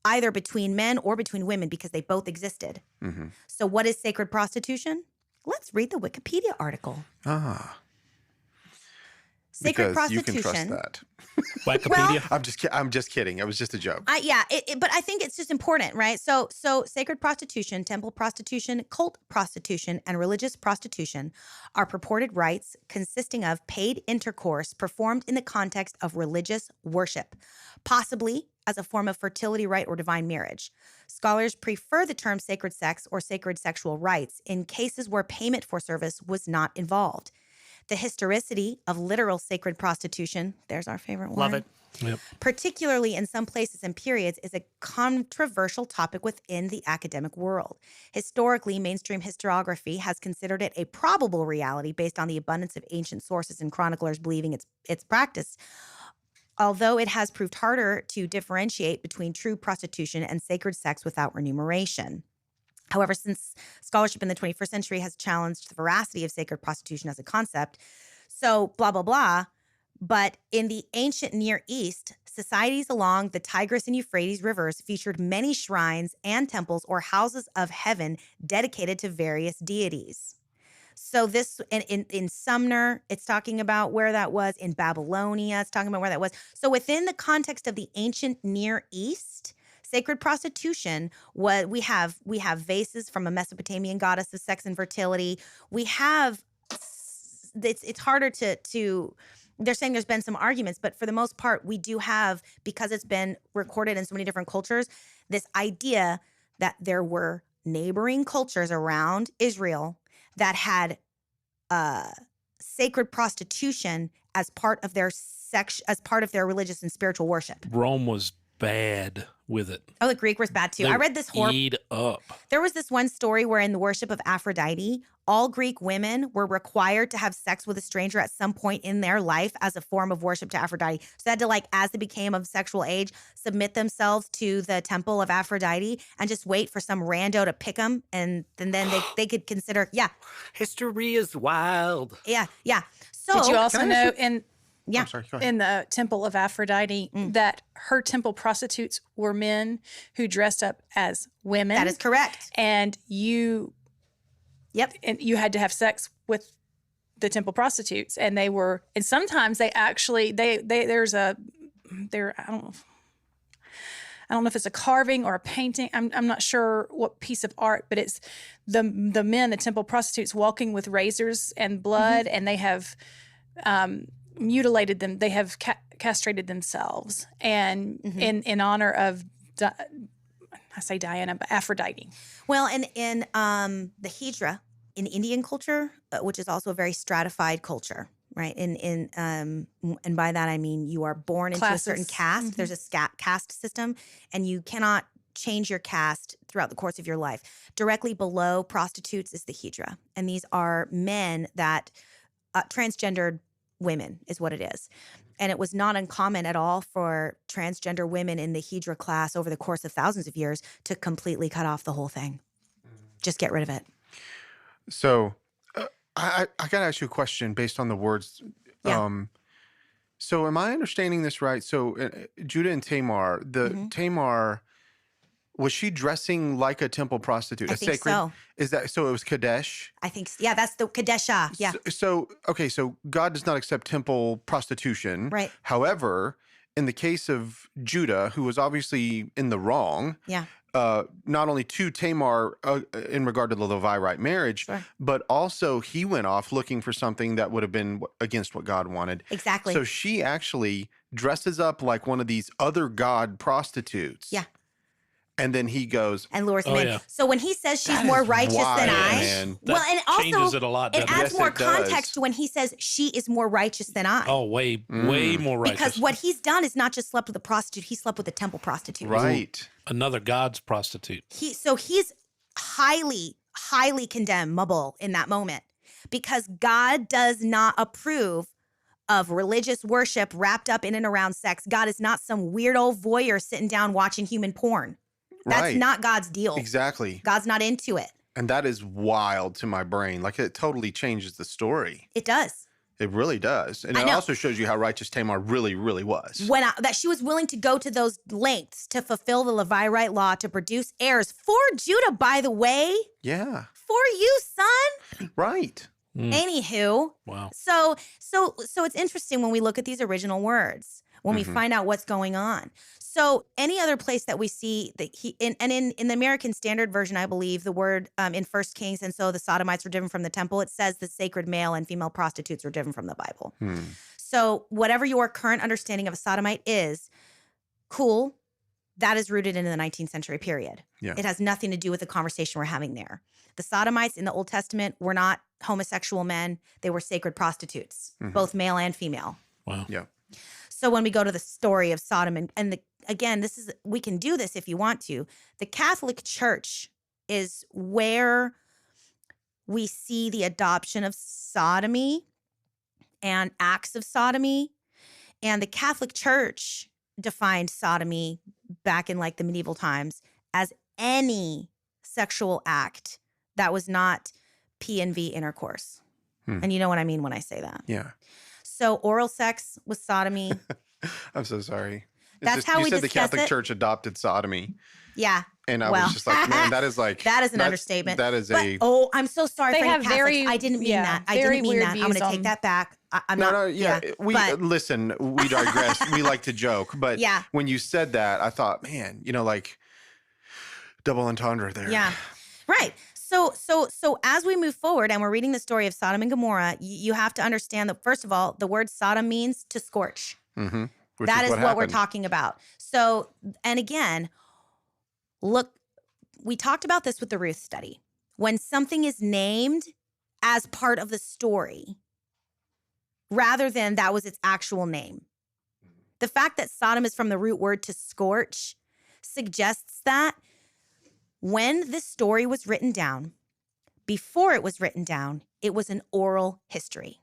either between men or between women, because they both existed. Mm-hmm. So what is sacred prostitution? Let's read the Wikipedia article. Sacred Because prostitution. you can trust that. Wikipedia. I'm just kidding. It was just a joke. But I think it's just important, right? So sacred prostitution, temple prostitution, cult prostitution, and religious prostitution are purported rites consisting of paid intercourse performed in the context of religious worship, possibly as a form of fertility rite or divine marriage. Scholars prefer the term sacred sex or sacred sexual rites in cases where payment for service was not involved. The historicity of literal sacred prostitution, there's our favorite one. Love it. Yep. Particularly in some places and periods, is a controversial topic within the academic world. Historically, mainstream historiography has considered it a probable reality based on the abundance of ancient sources and chroniclers believing its practice, although it has proved harder to differentiate between true prostitution and sacred sex without remuneration. However, since scholarship in the 21st century has challenged the veracity of sacred prostitution as a concept, so blah, blah, blah. But in the ancient Near East, societies along the Tigris and Euphrates rivers featured many shrines and temples or houses of heaven dedicated to various deities. So this, in Sumner, it's talking about where that was. In Babylonia, it's talking about where that was. So within the context of the ancient Near East, sacred prostitution, we have vases from a Mesopotamian goddess of sex and fertility. We have, it's harder to, they're saying there's been some arguments, but for the most part, we do have, because it's been recorded in so many different cultures, this idea that there were neighboring cultures around Israel that had sacred prostitution as part of their as part of their religious and spiritual worship. Rome was bad with it. Oh, the Greek was bad too. They I read this horror. eat up. There was this one story where in the worship of Aphrodite, all Greek women were required to have sex with a stranger at some point in their life as a form of worship to Aphrodite. So they had to, as they became of sexual age, submit themselves to the temple of Aphrodite and just wait for some rando to pick them. And then they could consider, History is wild. Yeah. So did you also know I'm sorry, go ahead. in the temple of Aphrodite that her temple prostitutes were men who dressed up as women? That is correct. And you had to have sex with the temple prostitutes, and sometimes they actually I don't know if it's a carving or a painting. I'm not sure what piece of art, but it's the men, the temple prostitutes, walking with razors and blood, and they have mutilated them. They have castrated themselves, and in honor of I say Diana, but Aphrodite. Well, and in the Hijra in Indian culture, which is also a very stratified culture, right? And by that I mean you are born into a certain caste. There's a caste system, and you cannot change your caste throughout the course of your life. Directly below prostitutes is the Hijra, and these are men that transgendered women is what it is. And it was not uncommon at all for transgender women in the Hijra class over the course of thousands of years to completely cut off the whole thing. Just get rid of it. So I got to ask you a question based on the words. Yeah. So am I understanding this right? So Judah and Tamar, Tamar, was she dressing like a temple prostitute? I think so. Is that so? It was Kadesh. I think yeah. That's the Kadesha. Yeah. So God does not accept temple prostitution. Right. However, in the case of Judah, who was obviously in the wrong. Yeah. Not only to Tamar in regard to the Levirate marriage, Sure. but also he went off looking for something that would have been against what God wanted. Exactly. So she actually dresses up like one of these other god prostitutes. Yeah. And then he goes and lures him in. Yeah. So when he says she's more righteous than I, man. well, and also changes it a lot. It adds Yes, more it does. context to when he says she is more righteous than I. Oh, way more righteous. Because what he's done is not just slept with a prostitute; he slept with a temple prostitute. Right. Another god's prostitute. He's highly condemnable in that moment because God does not approve of religious worship wrapped up in and around sex. God is not some weird old voyeur sitting down watching human porn. That's not God's deal. Exactly. God's not into it. And that is wild to my brain. Like, it totally changes the story. It does. It really does. And it also shows you how righteous Tamar really, really was. That she was willing to go to those lengths to fulfill the Levirate law to produce heirs for Judah, by the way. Yeah. For you, son. Right. Anywho. Wow. So it's interesting when we look at these original words, when we find out what's going on. So any other place that we see that in the American Standard Version, I believe the word in 1 Kings, and so the Sodomites were driven from the temple, it says the sacred male and female prostitutes were driven from the Bible. So whatever your current understanding of a sodomite is, cool, that is rooted in the 19th century period. Yeah. It has nothing to do with the conversation we're having there. The sodomites in the Old Testament were not homosexual men. They were sacred prostitutes, both male and female. Wow. Yeah. So when we go to the story of Sodom again, we can do this if you want to. The Catholic Church is where we see the adoption of sodomy and acts of sodomy. And the Catholic Church defined sodomy back in like the medieval times as any sexual act that was not P&V intercourse. And you know what I mean when I say that. Yeah. So oral sex was sodomy. I'm so sorry. That's how we You said the discuss Catholic it. Church adopted sodomy. Yeah. And I was just like, man, that is like... that is an understatement. That is but, oh, I'm so sorry They for have any Catholics. I didn't mean that. I didn't mean that. I'm going to take that back. I'm not... Listen, we digress. We like to joke. But Yeah. when you said that, I thought, man, like double entendre there. Yeah. Right. So as we move forward and we're reading the story of Sodom and Gomorrah, you have to understand that, first of all, the word Sodom means to scorch. Mm-hmm. That is what we're talking about. So, and again, look, we talked about this with the Ruth study. When something is named as part of the story, rather than that was its actual name. The fact that Sodom is from the root word to scorch suggests that when this story was written down, before it was written down, it was an oral history.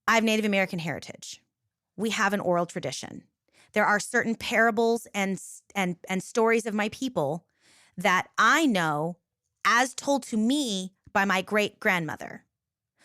I have Native American heritage. We have an oral tradition. There are certain parables and stories of my people that I know as told to me by my great-grandmother.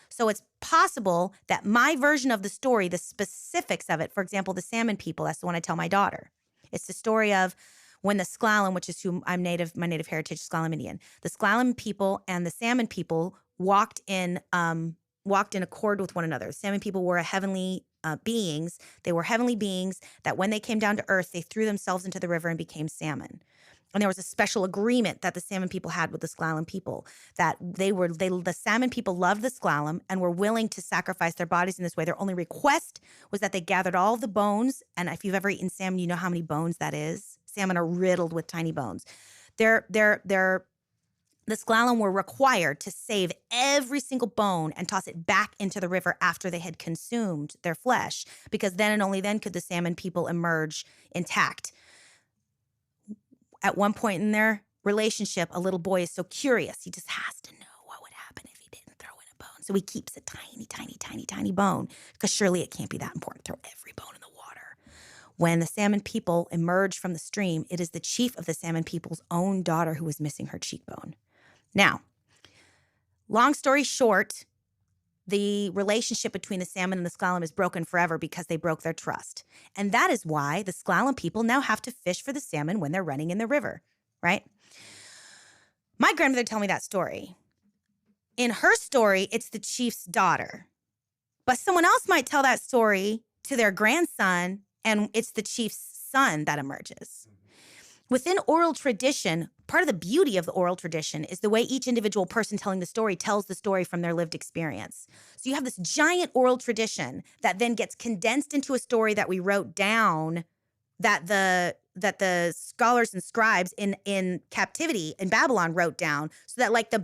So it's possible that my version of the story, the specifics of it, for example, the Salmon people, that's the one I tell my daughter. It's the story of when the Sklallam, which is who I'm native, my native heritage, Sklallam Indian, the Sklallam people and the Salmon people walked in accord with one another. The Salmon people were heavenly beings. They were heavenly beings that when they came down to earth, they threw themselves into the river and became salmon. And there was a special agreement that the Salmon people had with the Sklallam people, that the Salmon people loved the Sklallam and were willing to sacrifice their bodies in this way. Their only request was that they gathered all of the bones. And if you've ever eaten salmon, you know how many bones that is. Salmon are riddled with tiny bones. The Sklallam were required to save every single bone and toss it back into the river after they had consumed their flesh, because then and only then could the Salmon people emerge intact. At one point in their relationship, a little boy is so curious. He just has to know what would happen if he didn't throw in a bone. So he keeps a tiny, tiny, tiny, tiny bone, because surely it can't be that important to throw every bone in the water. When the Salmon people emerge from the stream, it is the chief of the Salmon people's own daughter who was missing her cheekbone. Now, long story short, the relationship between the Salmon and the Sklallam is broken forever because they broke their trust. And that is why the Sklallam people now have to fish for the salmon when they're running in the river, right? My grandmother told me that story. In her story, it's the chief's daughter. But someone else might tell that story to their grandson, and it's the chief's son that emerges. Within oral tradition, part of the beauty of the oral tradition is the way each individual person telling the story tells the story from their lived experience. So you have this giant oral tradition that then gets condensed into a story that we wrote down, that the scholars and scribes in captivity in Babylon wrote down, so that like the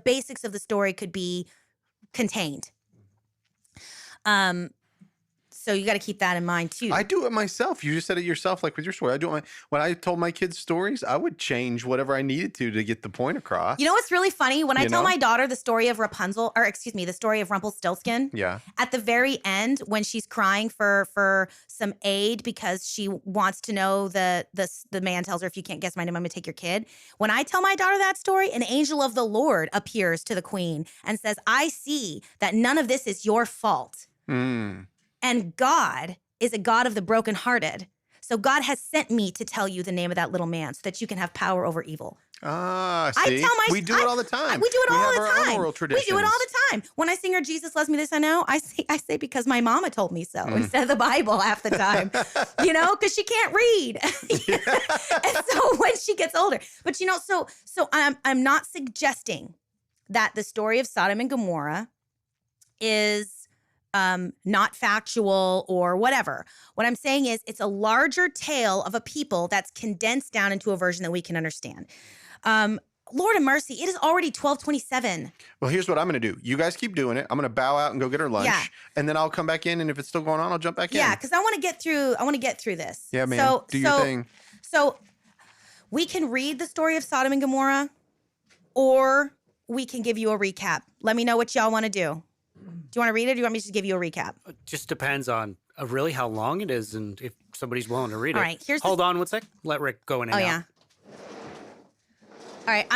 So you got to keep that in mind too. I do it myself. You just said it yourself, like with your story. I do it. When I told my kids stories, I would change whatever I needed to get the point across. You know what's really funny? When I tell my daughter the story of the story of Rumpelstiltskin. Yeah. At the very end, when she's crying for some aid because she wants to know the man tells her, if you can't guess my name, I'm gonna take your kid. When I tell my daughter that story, an angel of the Lord appears to the queen and says, I see that none of this is your fault. And God is a God of the brokenhearted. So God has sent me to tell you the name of that little man so that you can have power over evil. See? We do it all the time. We do it all the time. We do it all the time. When I sing her Jesus Loves Me This I Know, I say because my mama told me so instead of the Bible half the time. Because she can't read. And so when she gets older. But so I'm not suggesting that the story of Sodom and Gomorrah is not factual or whatever. What I'm saying is it's a larger tale of a people that's condensed down into a version that we can understand. Lord of mercy, it is already 12:27. Well, here's what I'm going to do. You guys keep doing it. I'm going to bow out and go get her lunch, and then I'll come back in. And if it's still going on, I'll jump back in. Yeah, because I want to get through this. Yeah, man. Do your thing. So we can read the story of Sodom and Gomorrah, or we can give you a recap. Let me know what y'all want to do. Do you want to read it, or do you want me to just give you a recap? It just depends on really how long it is and if somebody's willing to read it. All right, Hold on one sec. Let Rick go in and out. Yeah. All right,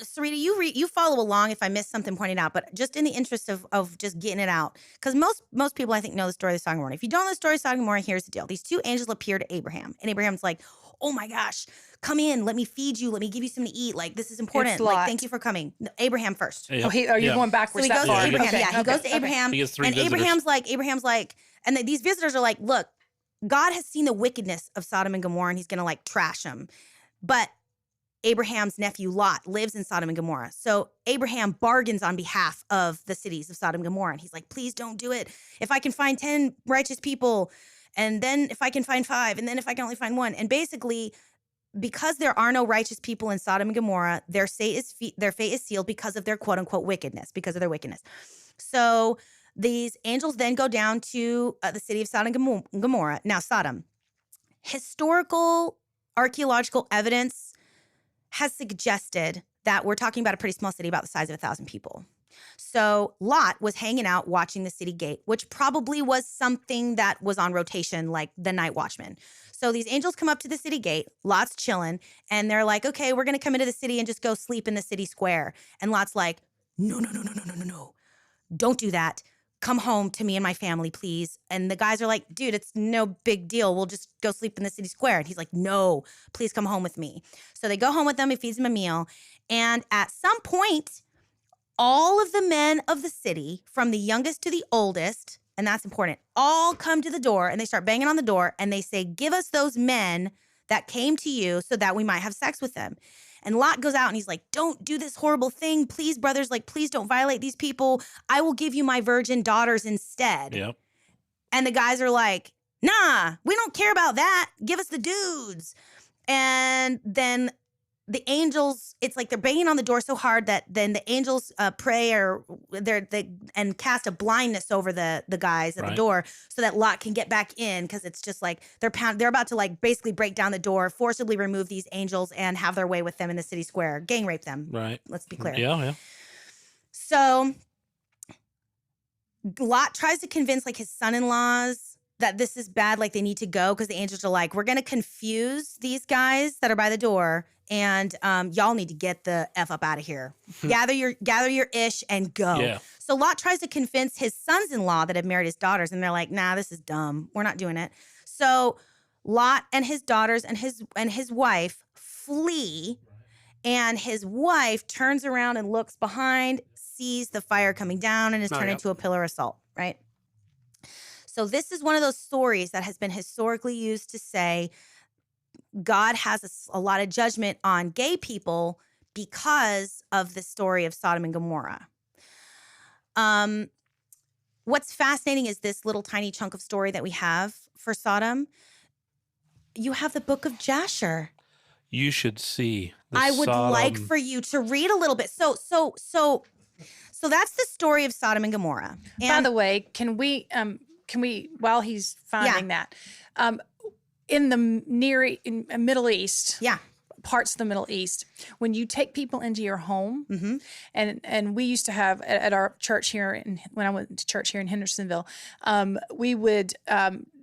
Sarita, you follow along if I miss something pointed out, but just in the interest of just getting it out, because most people I think know the story of Sodom and Gomorrah. If you don't know the story of Sodom and Gomorrah, here's the deal: these two angels appear to Abraham, and Abraham's like, "Oh my gosh, come in, let me feed you, let me give you something to eat. Like this is important. Like thank you for coming." No, Abraham first. Yep. Are you going backwards? So he goes to Abraham. Okay. He goes to Abraham, He gets three and visitors. Abraham's like, and these visitors are like, "Look, God has seen the wickedness of Sodom and Gomorrah, and He's going to like trash them," but Abraham's nephew Lot lives in Sodom and Gomorrah. So Abraham bargains on behalf of the cities of Sodom and Gomorrah. And he's like, please don't do it. If I can find 10 righteous people, and then if I can find 5, and then if I can only find 1. And basically, because there are no righteous people in Sodom and Gomorrah, their fate is sealed because of their quote unquote wickedness, So these angels then go down to the city of Sodom and Gomorrah. Now, Sodom, historical archaeological evidence has suggested that we're talking about a pretty small city about the size of 1,000 people. So Lot was hanging out watching the city gate, which probably was something that was on rotation like the night watchman. So these angels come up to the city gate, Lot's chilling, and they're like, okay, we're going to come into the city and just go sleep in the city square. And Lot's like, no. Don't do that. Come home to me and my family, please. And the guys are like, dude, it's no big deal. We'll just go sleep in the city square. And he's like, no, please come home with me. So they go home with them. He feeds them a meal. And at some point, all of the men of the city, from the youngest to the oldest, and that's important, all come to the door and they start banging on the door and they say, give us those men that came to you so that we might have sex with them. And Lot goes out and he's like, don't do this horrible thing. Please, brothers, like, please don't violate these people. I will give you my virgin daughters instead. Yep. And the guys are like, nah, we don't care about that. Give us the dudes. And then the angels, it's like they're banging on the door so hard that then the angels pray and cast a blindness over the guys at the door so that Lot can get back in, because it's just like they're about to like basically break down the door, forcibly remove these angels and have their way with them in the city square, gang rape them. Right. Let's be clear. Yeah. So Lot tries to convince like his son-in-laws that this is bad, like they need to go, because the angels are like, we're going to confuse these guys that are by the door, and y'all need to get the F up out of here. Gather your ish and go. Yeah. So Lot tries to convince his sons-in-law that have married his daughters, and they're like, nah, this is dumb. We're not doing it. So Lot and his daughters and his wife flee, and his wife turns around and looks behind, sees the fire coming down, and is turned into a pillar of salt, right? So this is one of those stories that has been historically used to say God has a lot of judgment on gay people because of the story of Sodom and Gomorrah. What's fascinating is this little tiny chunk of story that we have for Sodom. You have the book of Jasher. You should see. I would like for you to read a little bit. So that's the story of Sodom and Gomorrah. By the way, can we can we, while he's finding that, in the Middle East, parts of the Middle East, when you take people into your home, and we used to have at our church here, when I went to church here in Hendersonville, we would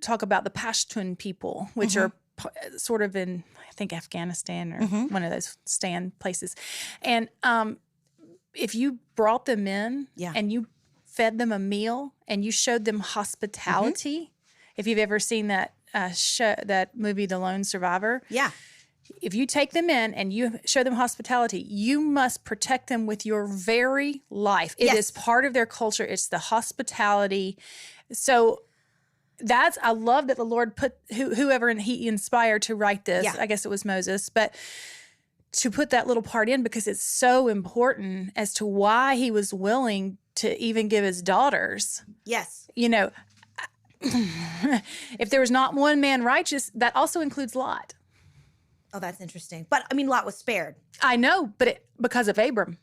talk about the Pashtun people, which are sort of in, I think, Afghanistan or one of those stand places. And if you brought them in and you fed them a meal and you showed them hospitality, if you've ever seen that that movie, The Lone Survivor, if you take them in and you show them hospitality, you must protect them with your very life. It is part of their culture. It's the hospitality. So I love that the Lord put whoever he inspired to write this. I guess it was Moses, but to put that little part in, because it's so important as to why he was willing to even give his daughters. You know, if there was not one man righteous, that also includes Lot. Oh, that's interesting. But I mean, Lot was spared. I know, but because of Abram.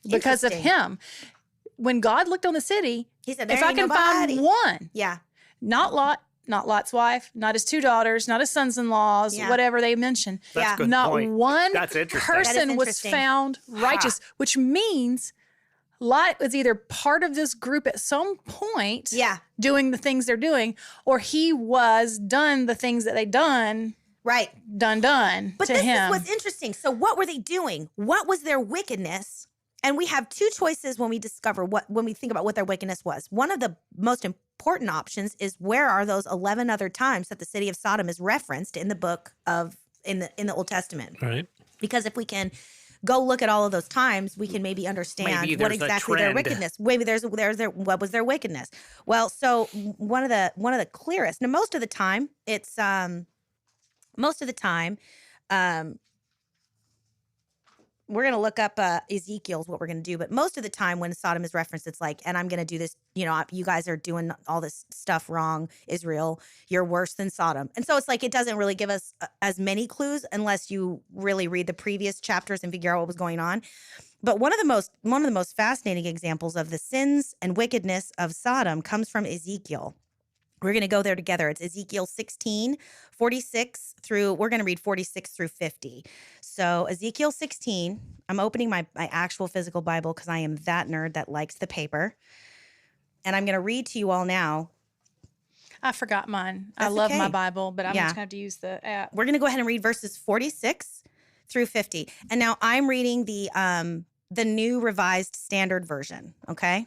Because of him. When God looked on the city, he said, if I can find one. Not Lot, not Lot's wife, not his two daughters, not his sons-in-laws, whatever they mentioned. That's a good not point. one That's person was found righteous, which means Lot was either part of this group at some point doing the things they're doing, or he was done the things that they done. Done but to him. But this is what's interesting. So what were they doing? What was their wickedness? And we have two choices when we discover when we think about what their wickedness was. One of the most important options is, where are those 11 other times that the city of Sodom is referenced in the book of in the Old Testament? Right. Because if we can go look at all of those times, we can maybe understand what exactly their wickedness. Maybe there's what was their wickedness. Well, so one of the clearest. Now, most of the time, it's we're going to look up Ezekiel's what we're going to do. But most of the time when Sodom is referenced, it's like, and I'm going to do this, you guys are doing all this stuff wrong, Israel. You're worse than Sodom. And so it's like, it doesn't really give us as many clues unless you really read the previous chapters and figure out what was going on. But one of the most fascinating examples of the sins and wickedness of Sodom comes from Ezekiel. We're going to go there together. It's Ezekiel 16, 46 through, we're going to read 46 through 50. So Ezekiel 16, I'm opening my actual physical Bible because I am that nerd that likes the paper. And I'm going to read to you all now. I forgot mine. I love my Bible, but I'm just going to have to use the app. We're going to go ahead and read verses 46 through 50. And now I'm reading the New Revised Standard Version, okay?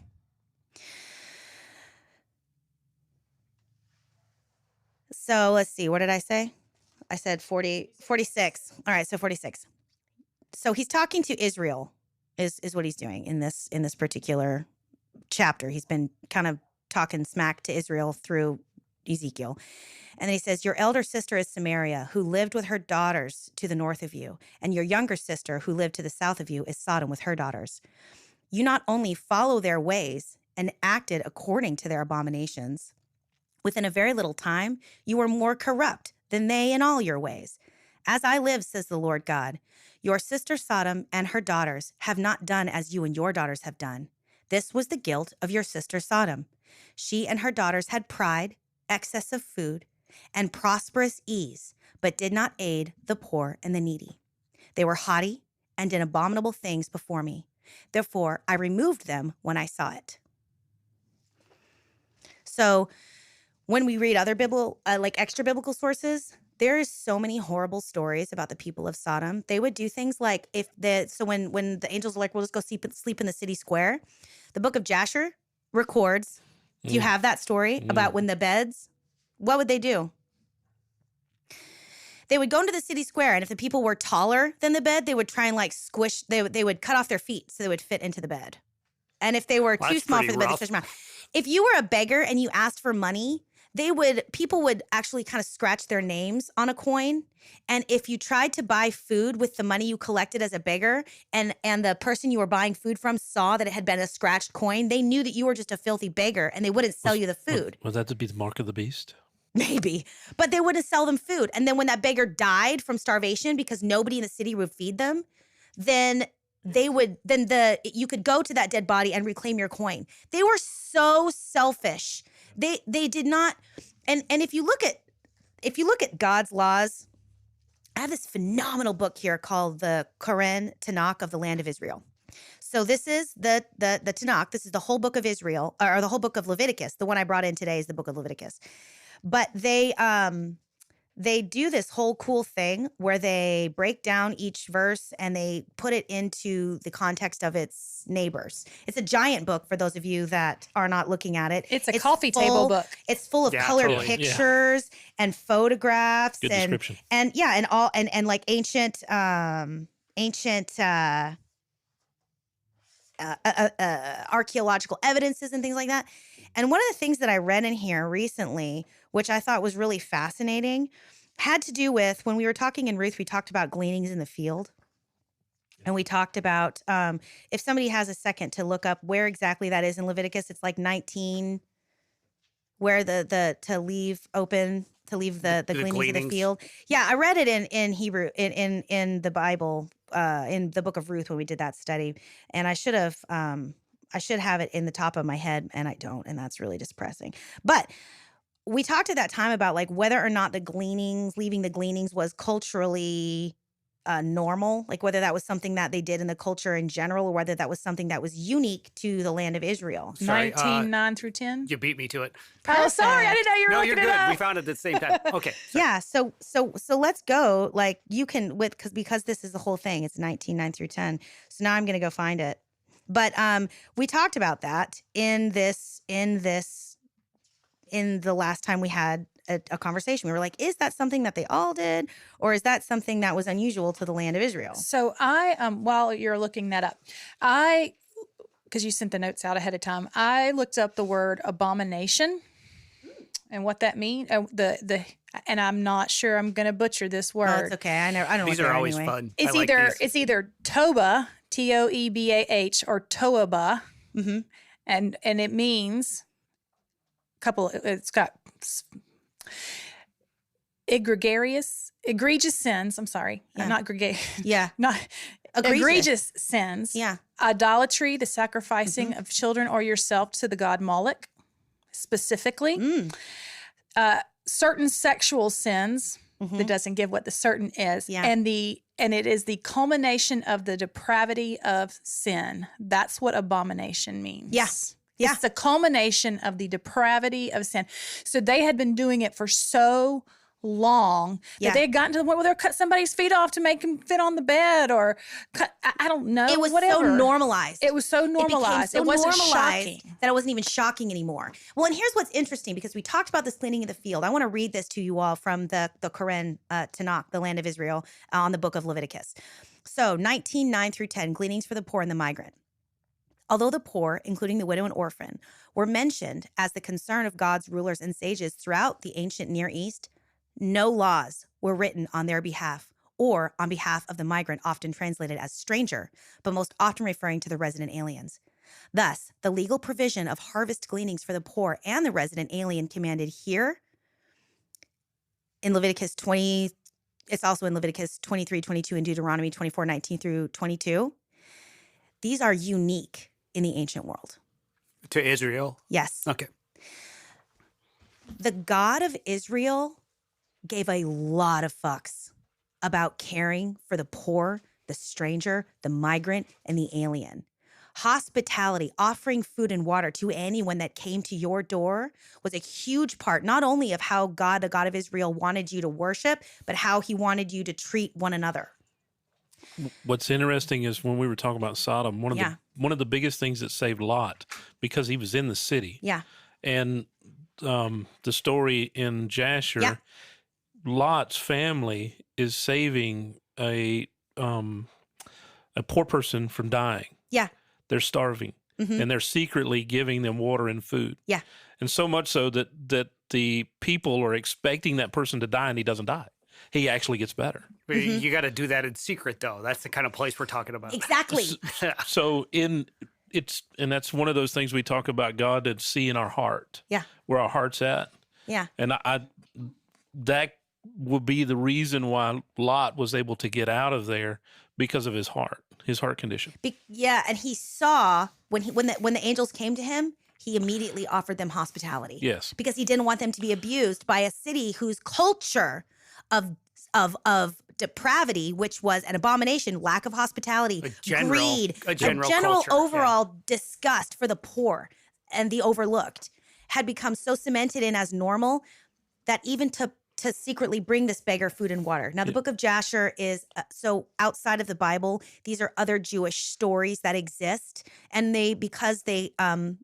So let's see. What did I say? I said 46. All right. So 46. So he's talking to Israel is what he's doing in this particular chapter. He's been kind of talking smack to Israel through Ezekiel. And then he says, your elder sister is Samaria, who lived with her daughters to the north of you. And your younger sister, who lived to the south of you, is Sodom with her daughters. You not only follow their ways and acted according to their abominations, within a very little time, you were more corrupt than they in all your ways. As I live, says the Lord God, your sister Sodom and her daughters have not done as you and your daughters have done. This was the guilt of your sister Sodom. She and her daughters had pride, excess of food, and prosperous ease, but did not aid the poor and the needy. They were haughty and did abominable things before me. Therefore, I removed them when I saw it. So, when we read other extra biblical sources, there is so many horrible stories about the people of Sodom. They would do things like when the angels were like, "We'll just go sleep in the city square," the book of Jasher records. Do you have that story about when the beds? What would they do? They would go into the city square, and if the people were taller than the bed, they would try and squish. They would cut off their feet so they would fit into the bed. And if they were too small for the bed, they switched them around. If you were a beggar and you asked for money, people would actually kind of scratch their names on a coin. And if you tried to buy food with the money you collected as a beggar, and the person you were buying food from saw that it had been a scratched coin, they knew that you were just a filthy beggar and they wouldn't sell you the food. Was that to be the mark of the beast? Maybe. But they wouldn't sell them food. And then when that beggar died from starvation because nobody in the city would feed them, then you could go to that dead body and reclaim your coin. They were so selfish They did not. And if you look at God's laws, I have this phenomenal book here called the Quran Tanakh of the Land of Israel. So this is the Tanakh. This is the whole book of Israel, or the whole book of Leviticus. The one I brought in today is the book of Leviticus. But they do this whole cool thing where they break down each verse and they put it into the context of its neighbors. It's a giant book for those of you that are not looking at it. It's a coffee table book. It's full of colored pictures and photographs. Good description. And like ancient archaeological evidences and things like that. And one of the things that I read in here recently, which I thought was really fascinating, had to do with when we were talking in Ruth, we talked about gleanings in the field. And we talked about, if somebody has a second to look up where exactly that is in Leviticus, it's like 19, where to leave the gleanings of the field. Yeah, I read it in Hebrew, in the Bible, in the book of Ruth when we did that study. And I should have it in the top of my head, and I don't, and that's really depressing. But we talked at that time about like whether or not leaving the gleanings was culturally normal, like whether that was something that they did in the culture in general, or whether that was something that was unique to the land of Israel. 19:9 through 10. You beat me to it. Oh, sorry, I didn't know you were looking you're it good. up. We found it at the same time. Okay. Sorry. Yeah, so let's go. Like you can because this is the whole thing. It's 19:9 through 10. So now I'm gonna go find it. But we talked about that in the last time we had a conversation. We were like, is that something that they all did, or is that something that was unusual to the land of Israel? So I, while you're looking that up, because you sent the notes out ahead of time, I looked up the word abomination and what that means. And I'm not sure I'm going to butcher this word. Oh, it's okay. I don't. These are always fun. It's either toba, Toebah, or toaba, and it means it's got egregious sins. I'm sorry, not gregarious. Yeah, not egregious sins. Yeah, idolatry, the sacrificing of children or yourself to the god Moloch, specifically. Certain sexual sins. That doesn't give what the certain is. Yeah. And it is the culmination of the depravity of sin. That's what abomination means. Yes. Yeah. It's the culmination of the depravity of sin. So they had been doing it for so long that they had gotten to the point where they'll cut somebody's feet off to make them fit on the bed, or cut, I don't know. It was whatever. so normalized. It was so normalized. It wasn't shocking. That it wasn't even shocking anymore. Well, and here's what's interesting, because we talked about this cleaning of the field. I want to read this to you all from the Quran Tanakh, the land of Israel, on the book of Leviticus. So 19:9 through 10, gleanings for the poor and the migrant. Although the poor, including the widow and orphan, were mentioned as the concern of God's rulers and sages throughout the ancient Near East, no laws were written on their behalf or on behalf of the migrant, often translated as stranger, but most often referring to the resident aliens. Thus, the legal provision of harvest gleanings for the poor and the resident alien commanded here in Leviticus 20, it's also in Leviticus 23:22 and Deuteronomy 24:19 through 22. These are unique in the ancient world. To Israel? Yes. Okay. The God of Israel gave a lot of fucks about caring for the poor, the stranger, the migrant, and the alien. Hospitality, offering food and water to anyone that came to your door, was a huge part, not only of how God, the God of Israel, wanted you to worship, but how he wanted you to treat one another. What's interesting is when we were talking about Sodom, one of the biggest things that saved Lot, because he was in the city. Yeah. And the story in Jasher, Lot's family is saving a poor person from dying. Yeah. They're starving, and they're secretly giving them water and food. Yeah. And so much so that the people are expecting that person to die, and he doesn't die. He actually gets better. You got to do that in secret, though. That's the kind of place we're talking about. Exactly. So and that's one of those things we talk about God to see in our heart. Yeah. Where our heart's at. Yeah. And that would be the reason why Lot was able to get out of there, because of his heart condition. And he saw when the angels came to him, he immediately offered them hospitality. Yes. Because he didn't want them to be abused by a city whose culture of depravity, which was an abomination, lack of hospitality, greed, a general culture, overall disgust for the poor and the overlooked, had become so cemented in as normal that even to secretly bring this beggar food and water. Now, the book of Jasher is, so outside of the Bible, these are other Jewish stories that exist. And because they,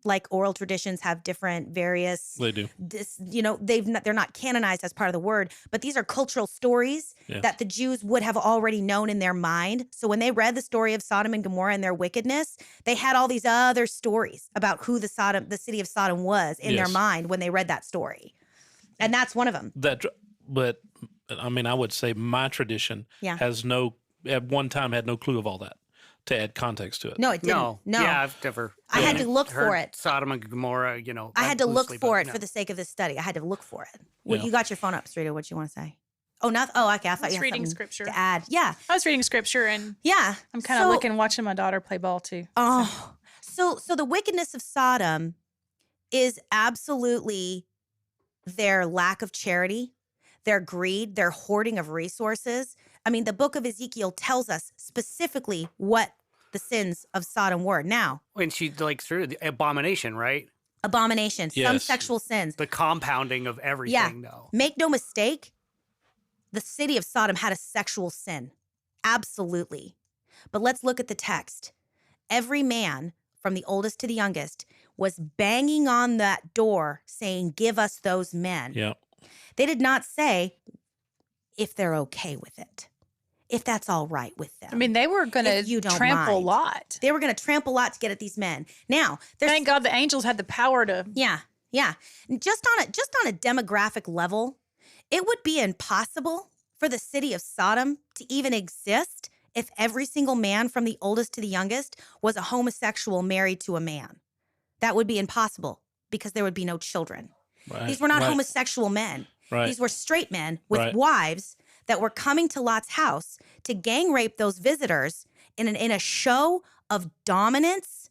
like oral traditions, have different various... They do. They're not canonized as part of the word, but these are cultural stories that the Jews would have already known in their mind. So when they read the story of Sodom and Gomorrah and their wickedness, they had all these other stories about who the city of Sodom was in their mind when they read that story. And that's one of them. But I mean, I would say my tradition has at one time had no clue of all that to add context to it. No, it didn't. No. Yeah, I've never. I had to look for it. Sodom and Gomorrah, I had to look for it for the sake of this study. I had to look for it. Well, you got your phone up, Sarita. What you want to say? Oh, nothing. Oh, okay. I thought you had reading something scripture to add. Yeah. I was reading scripture and I'm kind of watching my daughter play ball too. Oh, so the wickedness of Sodom is absolutely their lack of charity, their greed, their hoarding of resources. I mean, the book of Ezekiel tells us specifically what the sins of Sodom were. Now, when she through the abomination, right? Abomination, some sexual sins. The compounding of everything, though. Make no mistake, the city of Sodom had a sexual sin. Absolutely. But let's look at the text. Every man, from the oldest to the youngest, was banging on that door saying, "Give us those men." Yeah. They did not say if they're okay with it, if that's all right with them. I mean, they were going to trample a lot. They were going to trample a lot to get at these men. Now, thank God the angels had the power to. Yeah. Just on a demographic level, it would be impossible for the city of Sodom to even exist if every single man from the oldest to the youngest was a homosexual married to a man. That would be impossible because there would be no children. Right. These were not homosexual men. Right. These were straight men with wives that were coming to Lot's house to gang rape those visitors in a show of dominance,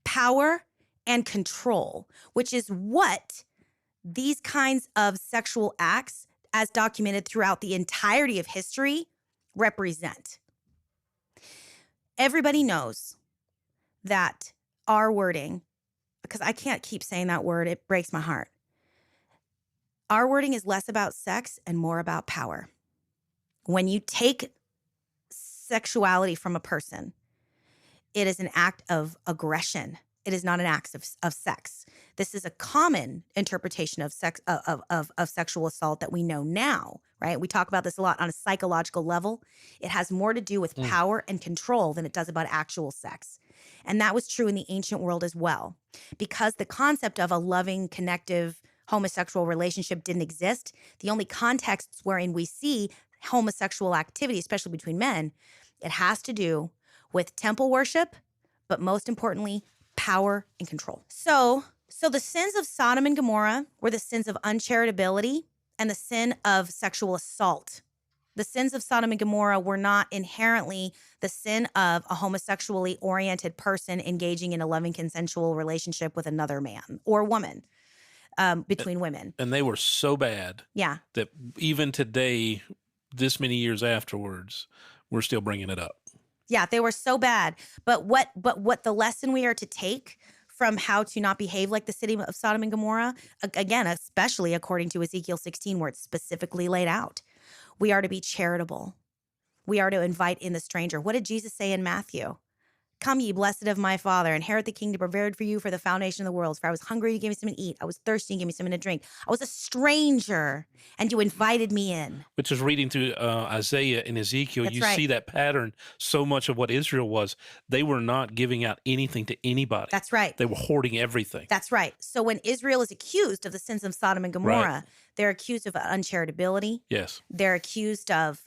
power, and control, which is what these kinds of sexual acts, as documented throughout the entirety of history, represent. Everybody knows that our wording, because I can't keep saying that word, it breaks my heart. Our wording is less about sex and more about power. When you take sexuality from a person, it is an act of aggression. It is not an act of sex. This is a common interpretation of sex of sexual assault that we know now, right? We talk about this a lot on a psychological level. It has more to do with power and control than it does about actual sex. And that was true in the ancient world as well. Because the concept of a loving, connective, homosexual relationship didn't exist, the only contexts wherein we see homosexual activity, especially between men, it has to do with temple worship, but most importantly, power and control. So the sins of Sodom and Gomorrah were the sins of uncharitability and the sin of sexual assault. The sins of Sodom and Gomorrah were not inherently the sin of a homosexually oriented person engaging in a loving, consensual relationship with another man or woman, between women. And they were so bad that even today, this many years afterwards, we're still bringing it up. Yeah, they were so bad. But what the lesson we are to take from how to not behave like the city of Sodom and Gomorrah, again, especially according to Ezekiel 16, where it's specifically laid out, we are to be charitable. We are to invite in the stranger. What did Jesus say in Matthew? "Come ye, blessed of my Father, inherit the kingdom prepared for you for the foundation of the world. For I was hungry, you gave me something to eat. I was thirsty, you gave me something to drink. I was a stranger, and you invited me in." Which is reading through Isaiah and Ezekiel. That's you right. see that pattern so much of what Israel was. They were not giving out anything to anybody. That's right. They were hoarding everything. That's right. So when Israel is accused of the sins of Sodom and Gomorrah, they're accused of uncharitability. Yes. They're accused of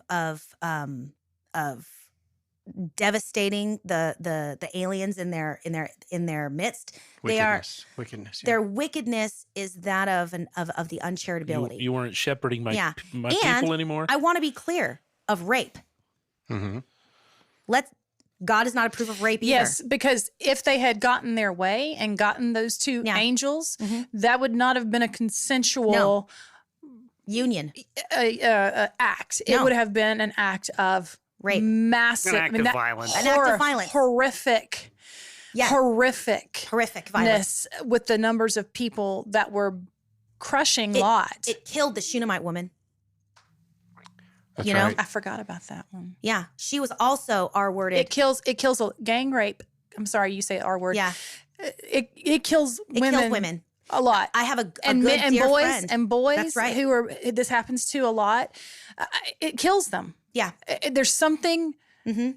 devastating the aliens in their midst. Wickedness. Their wickedness is that of the uncharitability. You weren't shepherding my people anymore. I want to be clear of rape. Mm-hmm. God does not approve of rape either. Yes, because if they had gotten their way and gotten those two angels, that would not have been a consensual union act. It would have been an act of rape, massive, an act of violence, an act of violence, horrific violence with the numbers of people that were crushing Lot. It killed the Shunammite woman. That's right. I forgot about that one. Yeah, she was also R-worded. It kills a gang rape. I'm sorry, you say R-word. Yeah, it kills women. It kills women a lot. I have a and good dear boys friend. and boys That's right. who are this happens to a lot. It kills them. Yeah, there's something. The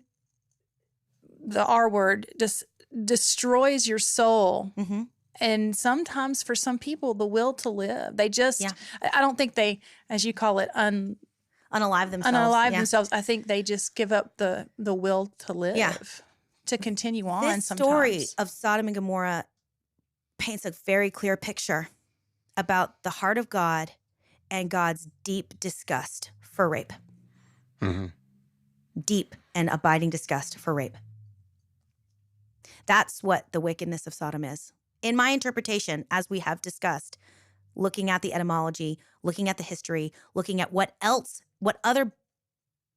R word just destroys your soul. And sometimes for some people, the will to live, they just, I don't think they, as you call it, unalive themselves. Themselves. I think they just give up the will to live, to continue on. This story of Sodom and Gomorrah paints a very clear picture about the heart of God and God's deep disgust for rape. Deep and abiding disgust for rape. That's what the wickedness of Sodom is. In my interpretation, as we have discussed, looking at the etymology, looking at the history, looking at what other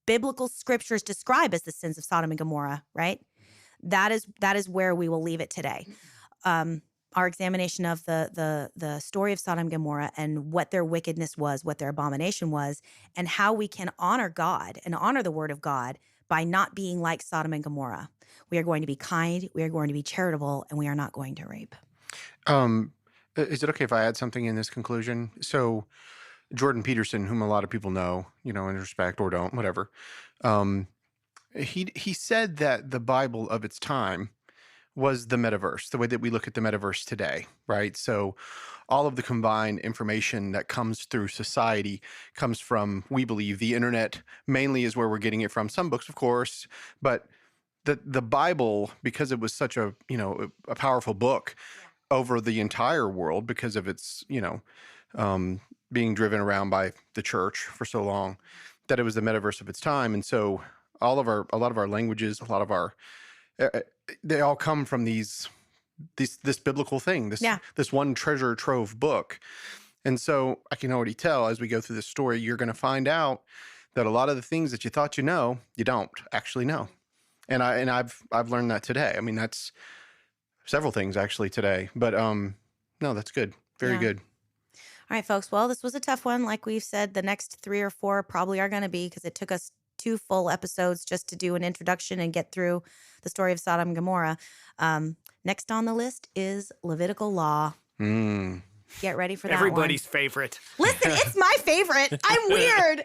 biblical scriptures describe as the sins of Sodom and Gomorrah, right? That is where we will leave it today. Our examination of the story of Sodom and Gomorrah and what their wickedness was, what their abomination was, and how we can honor God and honor the word of God by not being like Sodom and Gomorrah. We are going to be kind, we are going to be charitable, and we are not going to rape. Is it okay if I add something in this conclusion? So Jordan Peterson, whom a lot of people know, in respect or don't, whatever, he said that the Bible of its time was the metaverse, the way that we look at the metaverse today, right? So all of the combined information that comes through society comes from, we believe, the internet mainly is where we're getting it from. Some books, of course, but the Bible, because it was such a powerful book over the entire world because of its, being driven around by the church for so long, that it was the metaverse of its time. And so a lot of our languages, a lot of our, they all come from this biblical thing, this one treasure trove book. And so I can already tell as we go through this story, you're going to find out that a lot of the things that you thought you know, you don't actually know. And I've learned that today. I mean, that's several things actually today, but no, that's good. Very good. All right, folks. Well, this was a tough one. Like we've said, the next 3 or 4 probably are going to be, because it took us 2 full episodes just to do an introduction and get through the story of Sodom and Gomorrah. Next on the list is Levitical law. Get ready for that Everybody's favorite. Listen, it's my favorite. I'm weird.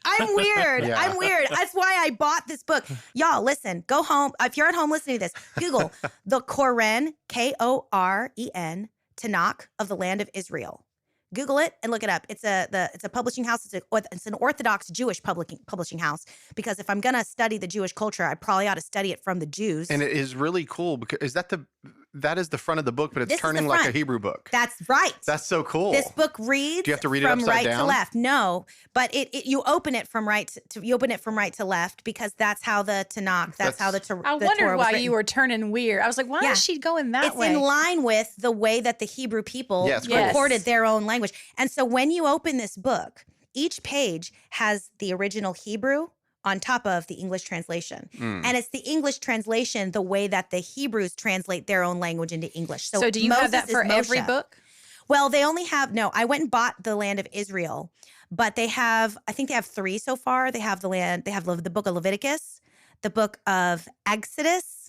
Yeah. I'm weird. That's why I bought this book. Y'all, listen, go home. If you're at home listening to this, Google the Koren, Koren, Tanakh of the land of Israel. Google it and look it up. It's a publishing house. It's an Orthodox Jewish publishing house, because if I'm going to study the Jewish culture, I probably ought to study it from the Jews. And it is really cool because that is the front of the book, but it's turning like a Hebrew book. That's right. That's so cool. This book reads. Do you have to read it from upside right down? to left? No, but you open it from right to left, because that's how the Tanakh. That's how the Torah. I wondered why you were turning weird. I was like, why is she going that way? It's in line with the way that the Hebrew people recorded their own language. And so when you open this book, each page has the original Hebrew on top of the English translation. And it's the English translation the way that the Hebrews translate their own language into English. So do you have that for every book? Well, they only have, I went and bought the land of Israel, but I think they have 3 so far. They have the book of Leviticus, the book of Exodus,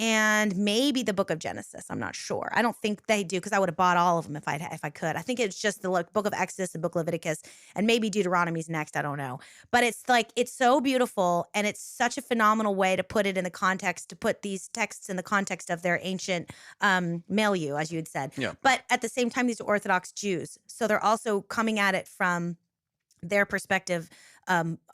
and maybe the book of Genesis. I'm not sure. I don't think they do, because I would have bought all of them if I could. I think it's just the book of Exodus, the book of Leviticus, and maybe Deuteronomy's next. I don't know. But it's so beautiful, and it's such a phenomenal way to put it in the context, to put these texts in the context of their ancient milieu, as you had said. Yeah. But at the same time, these are Orthodox Jews. So they're also coming at it from their perspective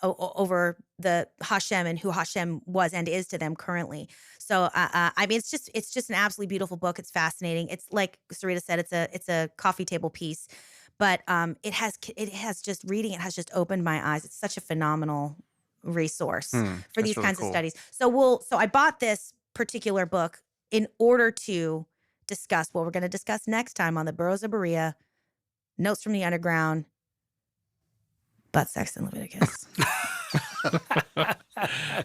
over the Hashem and who Hashem was and is to them currently. So I mean, it's just an absolutely beautiful book. It's fascinating. It's like Sarita said, it's a coffee table piece, but it has just reading it has just opened my eyes. It's such a phenomenal resource for these really kinds cool. of studies. So I bought this particular book in order to discuss what we're going to discuss next time on the Burros of Berea, Notes from the Underground, Butt Sex and Leviticus.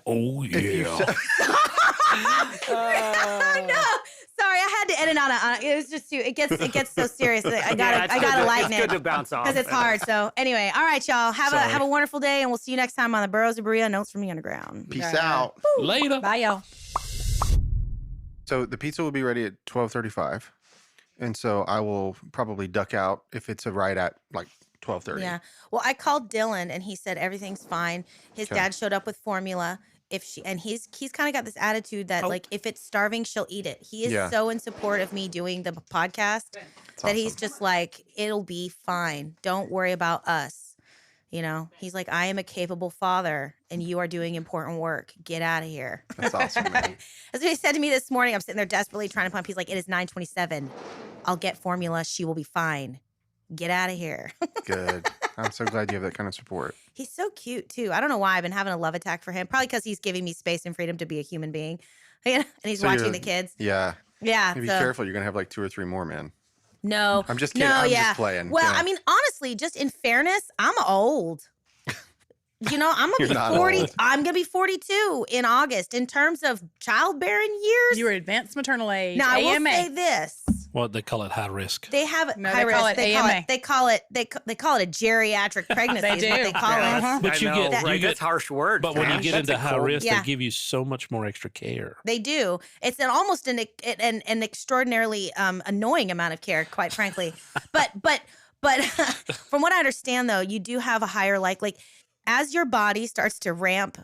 Oh yeah. No, sorry, I had to edit on it. It was just too. It gets so serious. I gotta lighten it's it good to bounce off because it's hard. So anyway, all right, y'all. Have a wonderful day, and we'll see you next time on the Burros of Berea, Notes from the Underground. Peace out. Later. Bye, y'all. So the pizza will be ready at 12:35, and so I will probably duck out if it's right at like 12:30. Yeah. Well, I called Dylan, and he said everything's fine. His dad showed up with formula. He's kind of got this attitude that like if it's starving, she'll eat it. He is so in support of me doing the podcast that he's just like, it'll be fine. Don't worry about us. You know, he's like, I am a capable father and you are doing important work. Get out of here. That's awesome, man. That's what he said to me this morning. I'm sitting there desperately trying to pump. He's like, it is 9:27. I'll get formula. She will be fine. Get out of here. Good. I'm so glad you have that kind of support. He's so cute too. I don't know why I've been having a love attack for him. Probably because he's giving me space and freedom to be a human being. And he's watching the kids. Yeah. Yeah. Be careful. You're going to have like 2 or 3 more, man. No. I'm just kidding. I'm just playing. Well, I mean, honestly, just in fairness, I'm old. You know, I'm gonna be 40. Old. I'm gonna be 42 in August. In terms of childbearing years, You were advanced maternal age. now I will AMA. say this: What they call it, high risk. they have No, high they call risk. it They AMA. call it a geriatric pregnancy. They is what do. they call Uh-huh. it. But I you know, get- right? you get- That's harsh words. But when you man. get That's into a high cold- risk, Yeah. they give you so much more extra care. They do. It's almost an extraordinarily annoying amount of care, quite frankly. But from what I understand, though, you do have a higher like as your body starts to ramp,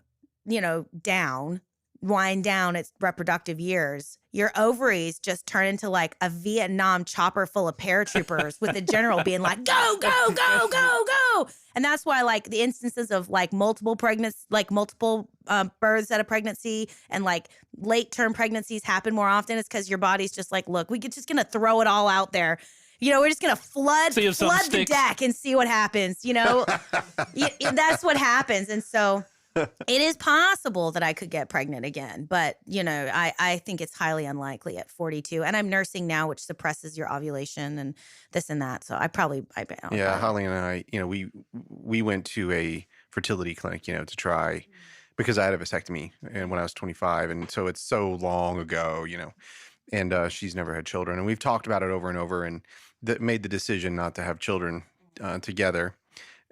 wind down its reproductive years, your ovaries just turn into like a Vietnam chopper full of paratroopers with the general being like, go, go, go, go, go. And that's why like the instances of like multiple pregnancies, like multiple births at a pregnancy and like late term pregnancies happen more often. It's because your body's just like, look, we're just going to throw it all out there. We're just going to flood See if something the sticks. deck and see what happens. That's what happens. And so it is possible that I could get pregnant again, but I think it's highly unlikely at 42. And I'm nursing now, which suppresses your ovulation and this and that. So Yeah, Holly and I, we went to a fertility clinic, to try because I had a vasectomy and when I was 25, and so it's so long ago, and she's never had children, and we've talked about it over and over, and made the decision not to have children together,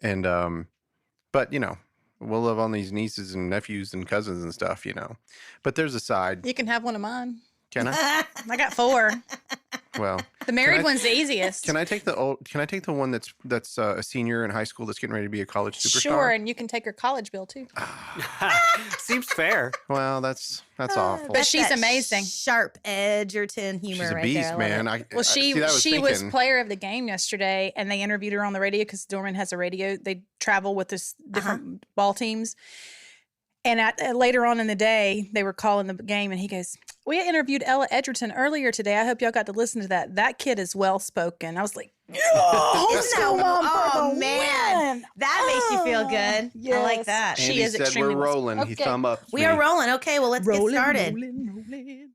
and but we'll love on these nieces and nephews and cousins and stuff, But there's a side. You can have one of mine. Can I? I got 4. Well, The married one's the easiest. Can I take the one that's a senior in high school that's getting ready to be a college superstar? Sure, and you can take her college bill too. Seems fair. Well, that's awful. But she's that amazing. Sharp Edgerton humor She's a right beast, there. I love man. it. Well, see, that she was thinking- player of the game yesterday, and they interviewed her on the radio because Dorman has a radio. They travel with this different ball teams. And later on in the day, they were calling the game, and he goes, "We interviewed Ella Edgerton earlier today. I hope y'all got to listen to that. That kid is well spoken." I was like, "Homeschool mom for the man, win." that makes you feel good. I like Yes. that. She Andy is said extremely we're well rolling. He spoken. thumb up. We are rolling. Okay, well let's get started. Rolling.